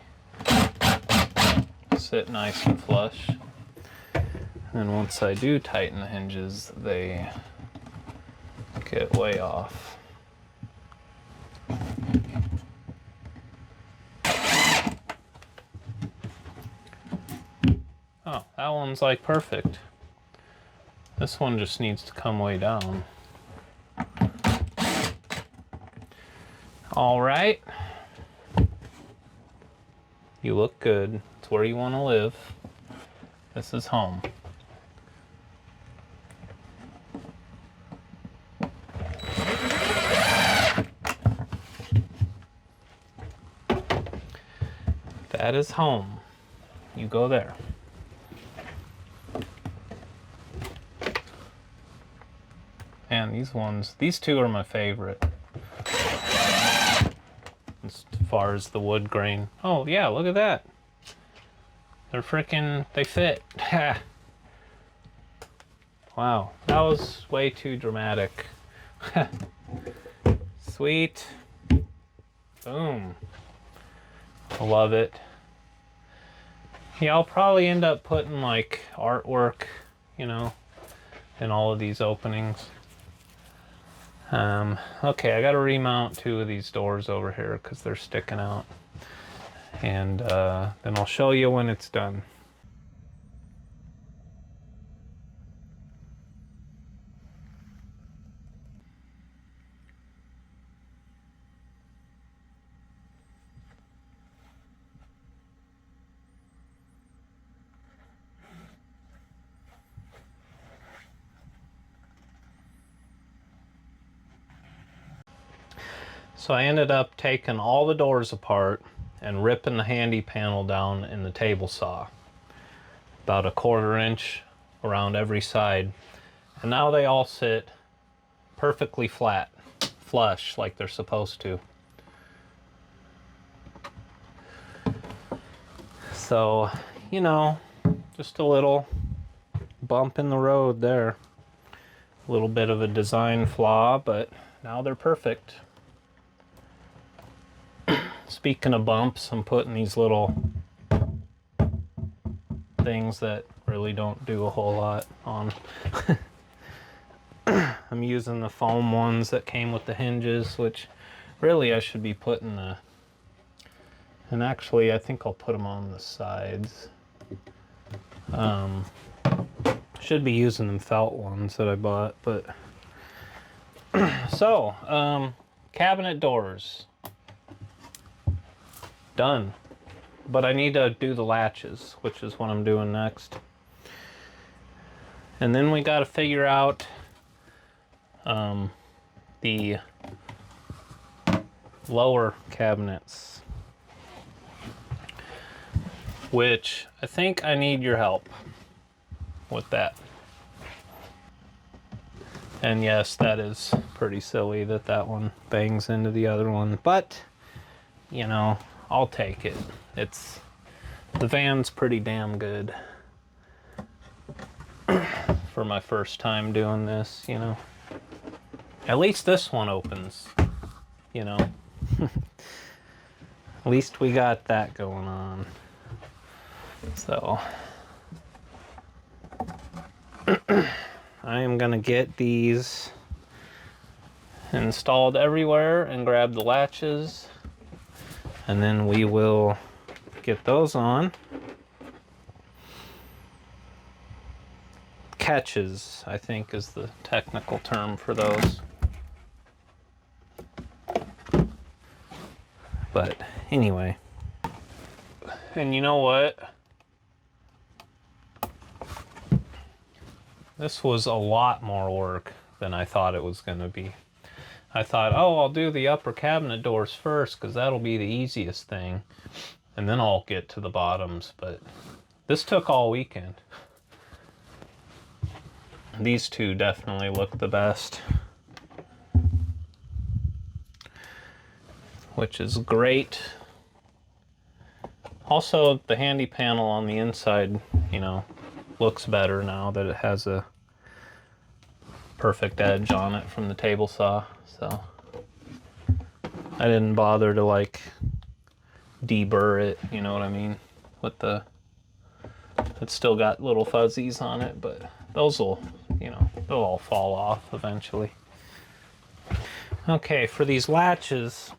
sit nice and flush. And then once I do tighten the hinges, they get way off. Oh, that one's like perfect. This one just needs to come way down. All right. You look good. It's where you want to live. This is home. That is home. You go there. And these two are my favorite. As far as the wood grain. Oh yeah, look at that. They're freaking, they fit. Wow, that was way too dramatic. Sweet. Boom. I love it. Yeah, I'll probably end up putting like artwork, you know, in all of these openings. Okay, I gotta remount two of these doors over here because they're sticking out. And then I'll show you when it's done. So I ended up taking all the doors apart and ripping the handy panel down in the table saw. About a 1/4 inch around every side. And now they all sit perfectly flat, flush like they're supposed to. So, you know, just a little bump in the road there. A little bit of a design flaw, but now they're perfect. Speaking of bumps, I'm putting these little things that really don't do a whole lot on. I'm using the foam ones that came with the hinges, which really I should be putting the, and actually I think I'll put them on the sides. Should be using them felt ones that I bought, but so cabinet doors done, but I need to do the latches, which is what I'm doing next. And then we got to figure out the lower cabinets, which I think I need your help with that. And yes, that is pretty silly that that one bangs into the other one, but you know, I'll take it. The van's pretty damn good for my first time doing this, you know. At least this one opens, you know. At least we got that going on. So I am gonna get these installed everywhere and grab the latches, and then we will get those on. Catches, I think, is the technical term for those. But anyway, and you know what? This was a lot more work than I thought it was going to be. I thought, oh, I'll do the upper cabinet doors first because that'll be the easiest thing, and then I'll get to the bottoms. But this took all weekend. These two definitely look the best, which is great. Also, the handy panel on the inside, you know, looks better now that it has a perfect edge on it from the table saw. So I didn't bother to like deburr it, you know what I mean? With the, it's still got little fuzzies on it, but those will, you know, they'll all fall off eventually. Okay, for these latches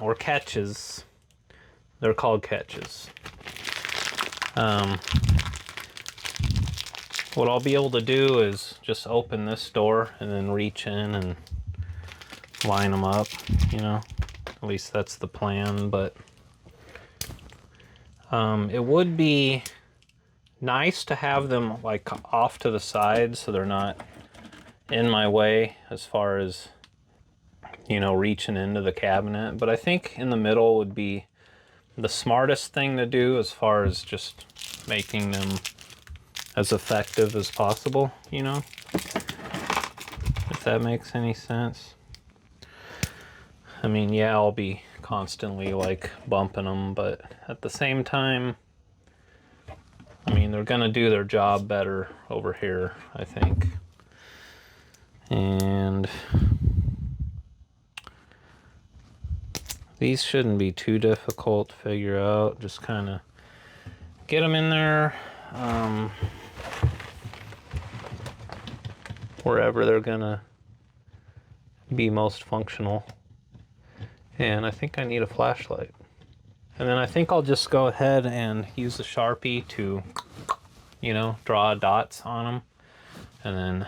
or catches, they're called catches. What I'll be able to do is just open this door and then reach in and line them up, you know. At least that's the plan, but it would be nice to have them like off to the side so they're not in my way as far as, you know, reaching into the cabinet. But I think in the middle would be the smartest thing to do as far as just making them as effective as possible, you know, if that makes any sense. I mean, yeah, I'll be constantly like bumping them, but at the same time, I mean, they're gonna do their job better over here, I think. And these shouldn't be too difficult to figure out. Just kind of get them in there wherever they're gonna be most functional. And I think I need a flashlight. And then I think I'll just go ahead and use the Sharpie to, you know, draw dots on them and then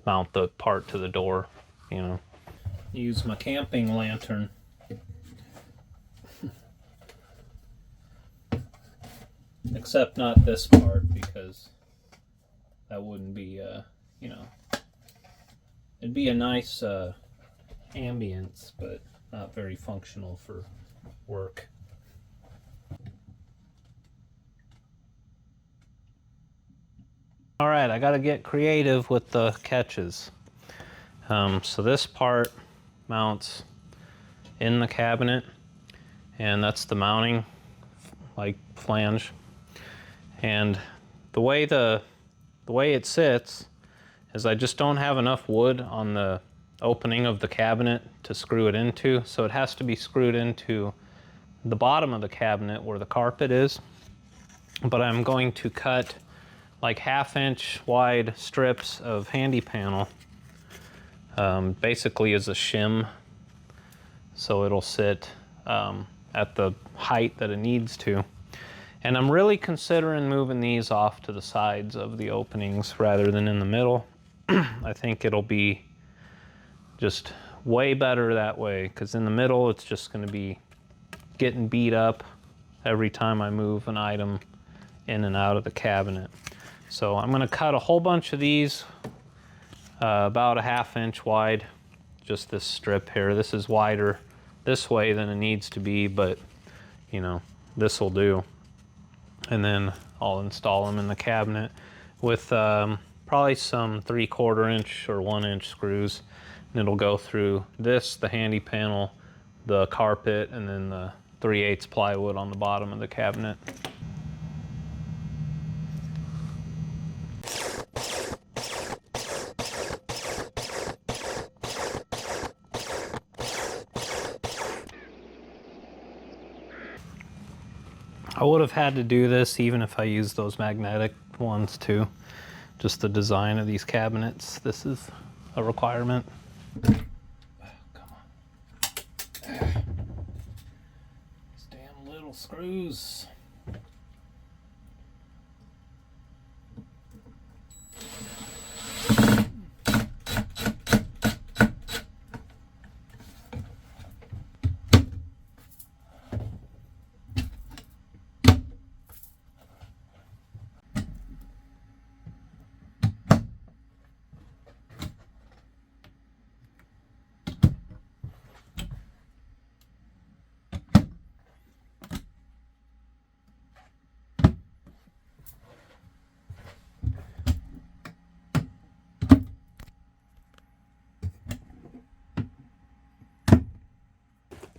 mount the part to the door, you know. Use my camping lantern. Except not this part, because that wouldn't be, you know, it'd be a nice ambience, but not very functional for work. All right, I gotta get creative with the catches. So this part mounts in the cabinet, and that's the mounting like flange. And the way it sits is I just don't have enough wood on the opening of the cabinet to screw it into, so it has to be screwed into the bottom of the cabinet where the carpet is. But I'm going to cut like 1/2-inch wide strips of handy panel, basically as a shim, so it'll sit at the height that it needs to. And I'm really considering moving these off to the sides of the openings rather than in the middle. I think it'll be just way better that way, because in the middle it's just going to be getting beat up every time I move an item in and out of the cabinet. So I'm going to cut a whole bunch of these, about 1/2-inch wide, just this strip here. This is wider this way than it needs to be, but you know, this will do. And then I'll install them in the cabinet with probably some 3/4 inch or 1-inch screws, and it'll go through this, the handy panel, the carpet, and then the 3/8 plywood on the bottom of the cabinet. I would have had to do this even if I used those magnetic ones too. Just the design of these cabinets, this is a requirement. Come on. These damn little screws.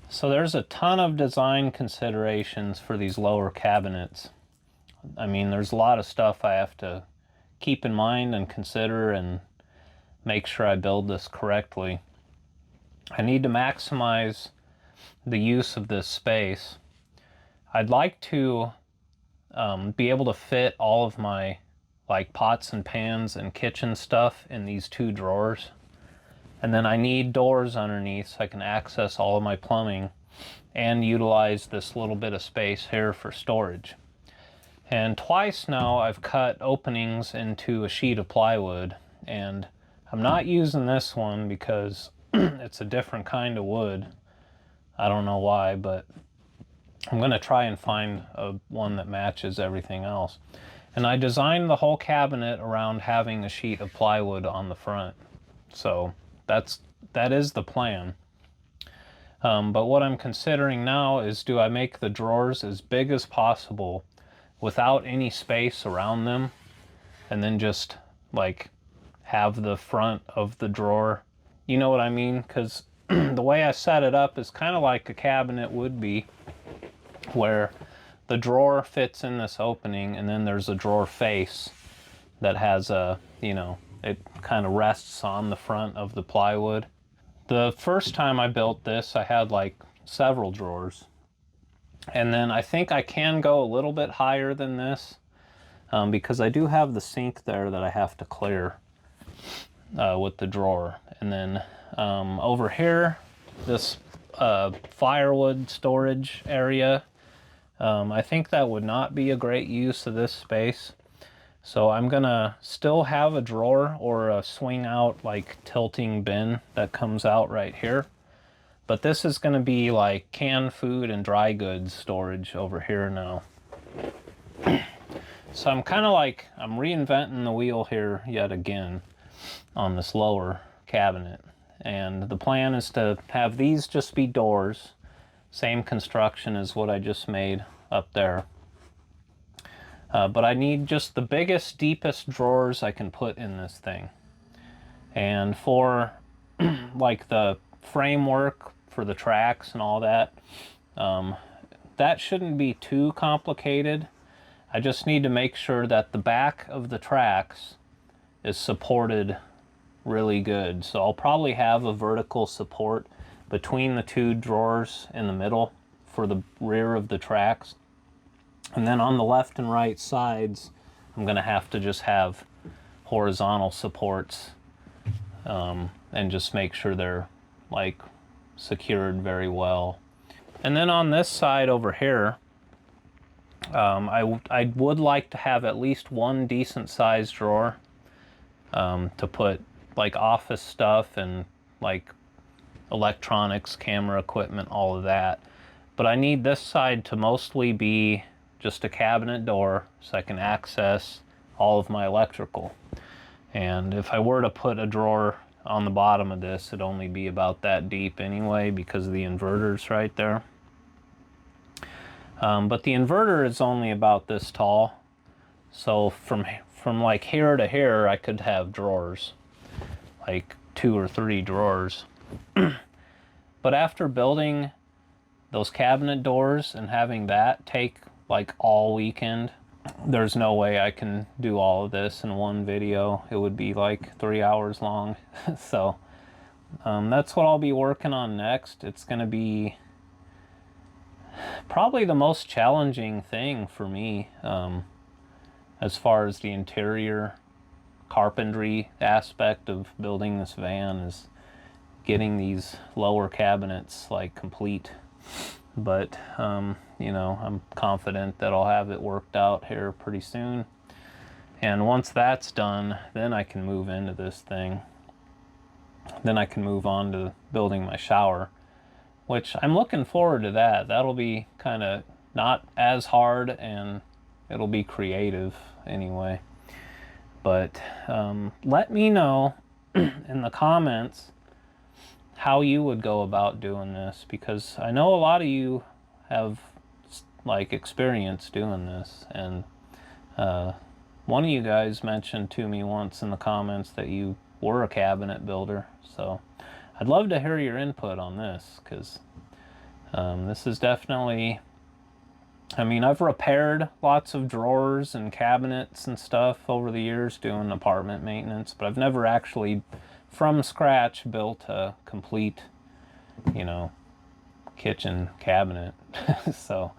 So there's a ton of design considerations for these lower cabinets. I mean, there's a lot of stuff I have to keep in mind and consider and make sure I build this correctly. I need to maximize the use of this space. I'd like to be able to fit all of my like pots and pans and kitchen stuff in these 2 drawers. And then I need doors underneath so I can access all of my plumbing and utilize this little bit of space here for storage. And twice now I've cut openings into a sheet of plywood, and I'm not using this one because it's a different kind of wood. I don't know why, but I'm going to try and find one that matches everything else. And I designed the whole cabinet around having a sheet of plywood on the front. So that is the plan. But what I'm considering now is, do I make the drawers as big as possible without any space around them, and then just like have the front of the drawer, you know what I mean? Because the way I set it up is kind of like a cabinet would be, where the drawer fits in this opening, and then there's a drawer face that has a, you know, it kind of rests on the front of the plywood. The first time I built this, I had like several drawers. And then I think I can go a little bit higher than this, because I do have the sink there that I have to clear with the drawer. And then over here, this firewood storage area, I think that would not be a great use of this space. So I'm gonna still have a drawer or a swing out like tilting bin that comes out right here. But this is gonna be like canned food and dry goods storage over here now. So I'm kind of like, I'm reinventing the wheel here yet again on this lower cabinet. And the plan is to have these just be doors, same construction as what I just made up there. But I need just the biggest, deepest drawers I can put in this thing. And for like the framework for the tracks and all that, that shouldn't be too complicated. I just need to make sure that the back of the tracks is supported really good. So I'll probably have a vertical support between the two drawers in the middle for the rear of the tracks. And then on the left and right sides, I'm gonna have to just have horizontal supports, and just make sure they're like secured very well. And then on this side over here, I would like to have at least one decent sized drawer to put like office stuff and like electronics, camera equipment, all of that. But I need this side to mostly be just a cabinet door so I can access all of my electrical. And if I were to put a drawer on the bottom of this, it'd only be about that deep anyway because of the inverters right there. But the inverter is only about this tall. So from like here to here, I could have drawers, like 2 or 3 drawers. But after building those cabinet doors and having that take like all weekend, there's no way I can do all of this in one video. It would be like 3 hours long. So that's what I'll be working on next. It's gonna be probably the most challenging thing for me, as far as the interior carpentry aspect of building this van, is getting these lower cabinets like complete. But you know, I'm confident that I'll have it worked out here pretty soon. And once that's done, then I can move into this thing. Then I can move on to building my shower, which I'm looking forward to that. That'll be kind of not as hard, and it'll be creative anyway. But let me know in the comments how you would go about doing this, because I know a lot of you have like experience doing this. And one of you guys mentioned to me once in the comments that you were a cabinet builder. So I'd love to hear your input on this, because this is definitely, I mean, I've repaired lots of drawers and cabinets and stuff over the years doing apartment maintenance, but I've never actually from scratch built a complete, you know, kitchen cabinet. So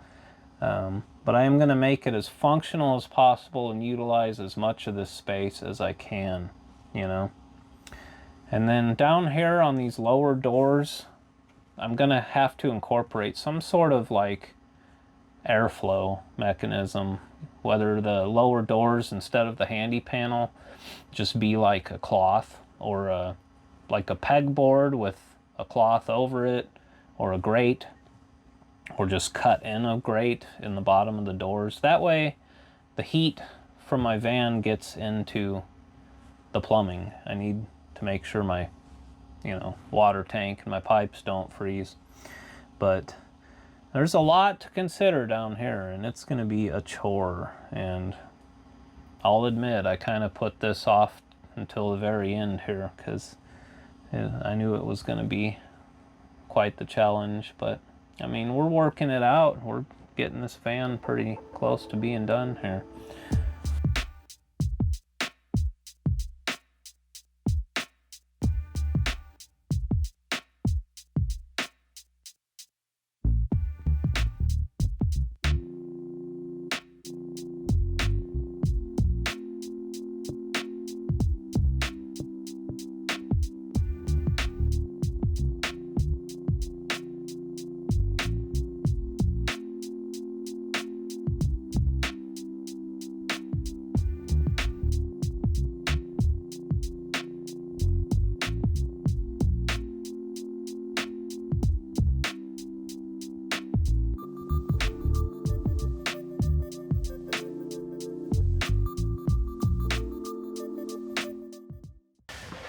but I am going to make it as functional as possible and utilize as much of this space as I can, you know. And then down here on these lower doors, I'm going to have to incorporate some sort of like airflow mechanism, whether the lower doors, instead of the handy panel, just be like a cloth, or like a pegboard with a cloth over it, or a grate, or just cut in a grate in the bottom of the doors. That way the heat from my van gets into the plumbing. I need to make sure my, you know, water tank and my pipes don't freeze. but there's a lot to consider down here, and it's going to be a chore. And I'll admit, I kind of put this off until the very end here because I knew it was going to be quite the challenge. But I mean, we're working it out. We're getting this van pretty close to being done here.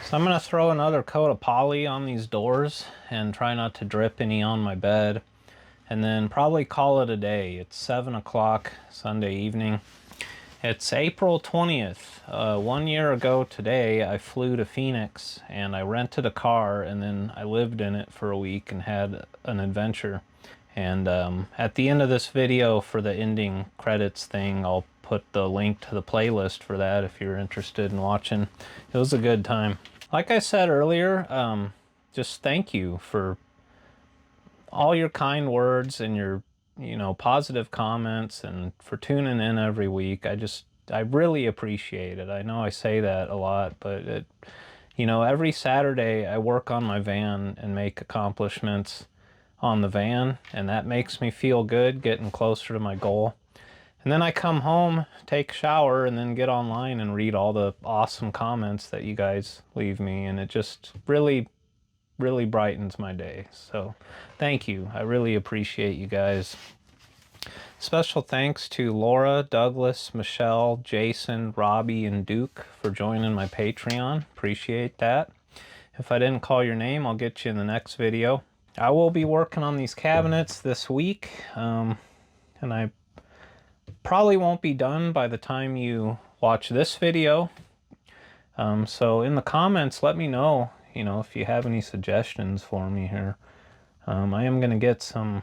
So I'm going to throw another coat of poly on these doors and try not to drip any on my bed, and then probably call it a day. It's 7 o'clock Sunday evening. It's April 20th. 1 year ago today, I flew to Phoenix and I rented a car, and then I lived in it for a week and had an adventure. And at the end of this video, for the ending credits thing, I'll put the link to the playlist for that if you're interested in watching. It was a good time. Like I said earlier, just thank you for all your kind words and your, positive comments, and for tuning in every week. I really appreciate it. I know I say that a lot, but every Saturday I work on my van and make accomplishments on the van, and that makes me feel good, getting closer to my goal. And then I come home, take a shower, and then get online and read all the awesome comments that you guys leave me, and it just really, really brightens my day. So thank you. I really appreciate you guys. Special thanks to Laura, Douglas, Michelle, Jason, Robbie, and Duke for joining my Patreon. Appreciate that. If I didn't call your name, I'll get you in the next video. I will be working on these cabinets this week, and I probably won't be done by the time you watch this video. So in the comments, let me know, if you have any suggestions for me here. I am going to get some,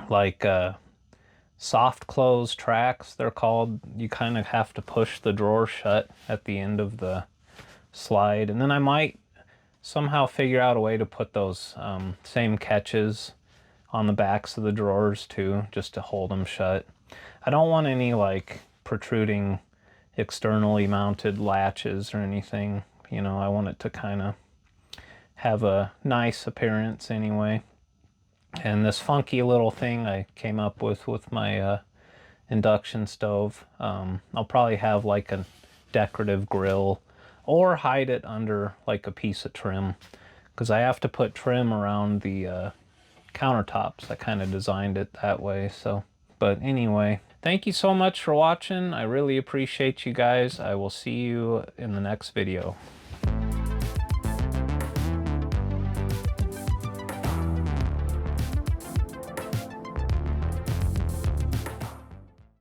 like, soft close tracks, they're called. You kind of have to push the drawer shut at the end of the slide. And then I might somehow figure out a way to put those same catches on the backs of the drawers too, just to hold them shut. I don't want any like protruding externally mounted latches or anything. I want it to kind of have a nice appearance anyway. And this funky little thing I came up with my induction stove, I'll probably have like a decorative grill or hide it under like a piece of trim, because I have to put trim around the countertops. I kind of designed it that way. So, but anyway, thank you so much for watching. I really appreciate you guys. I will see you in the next video.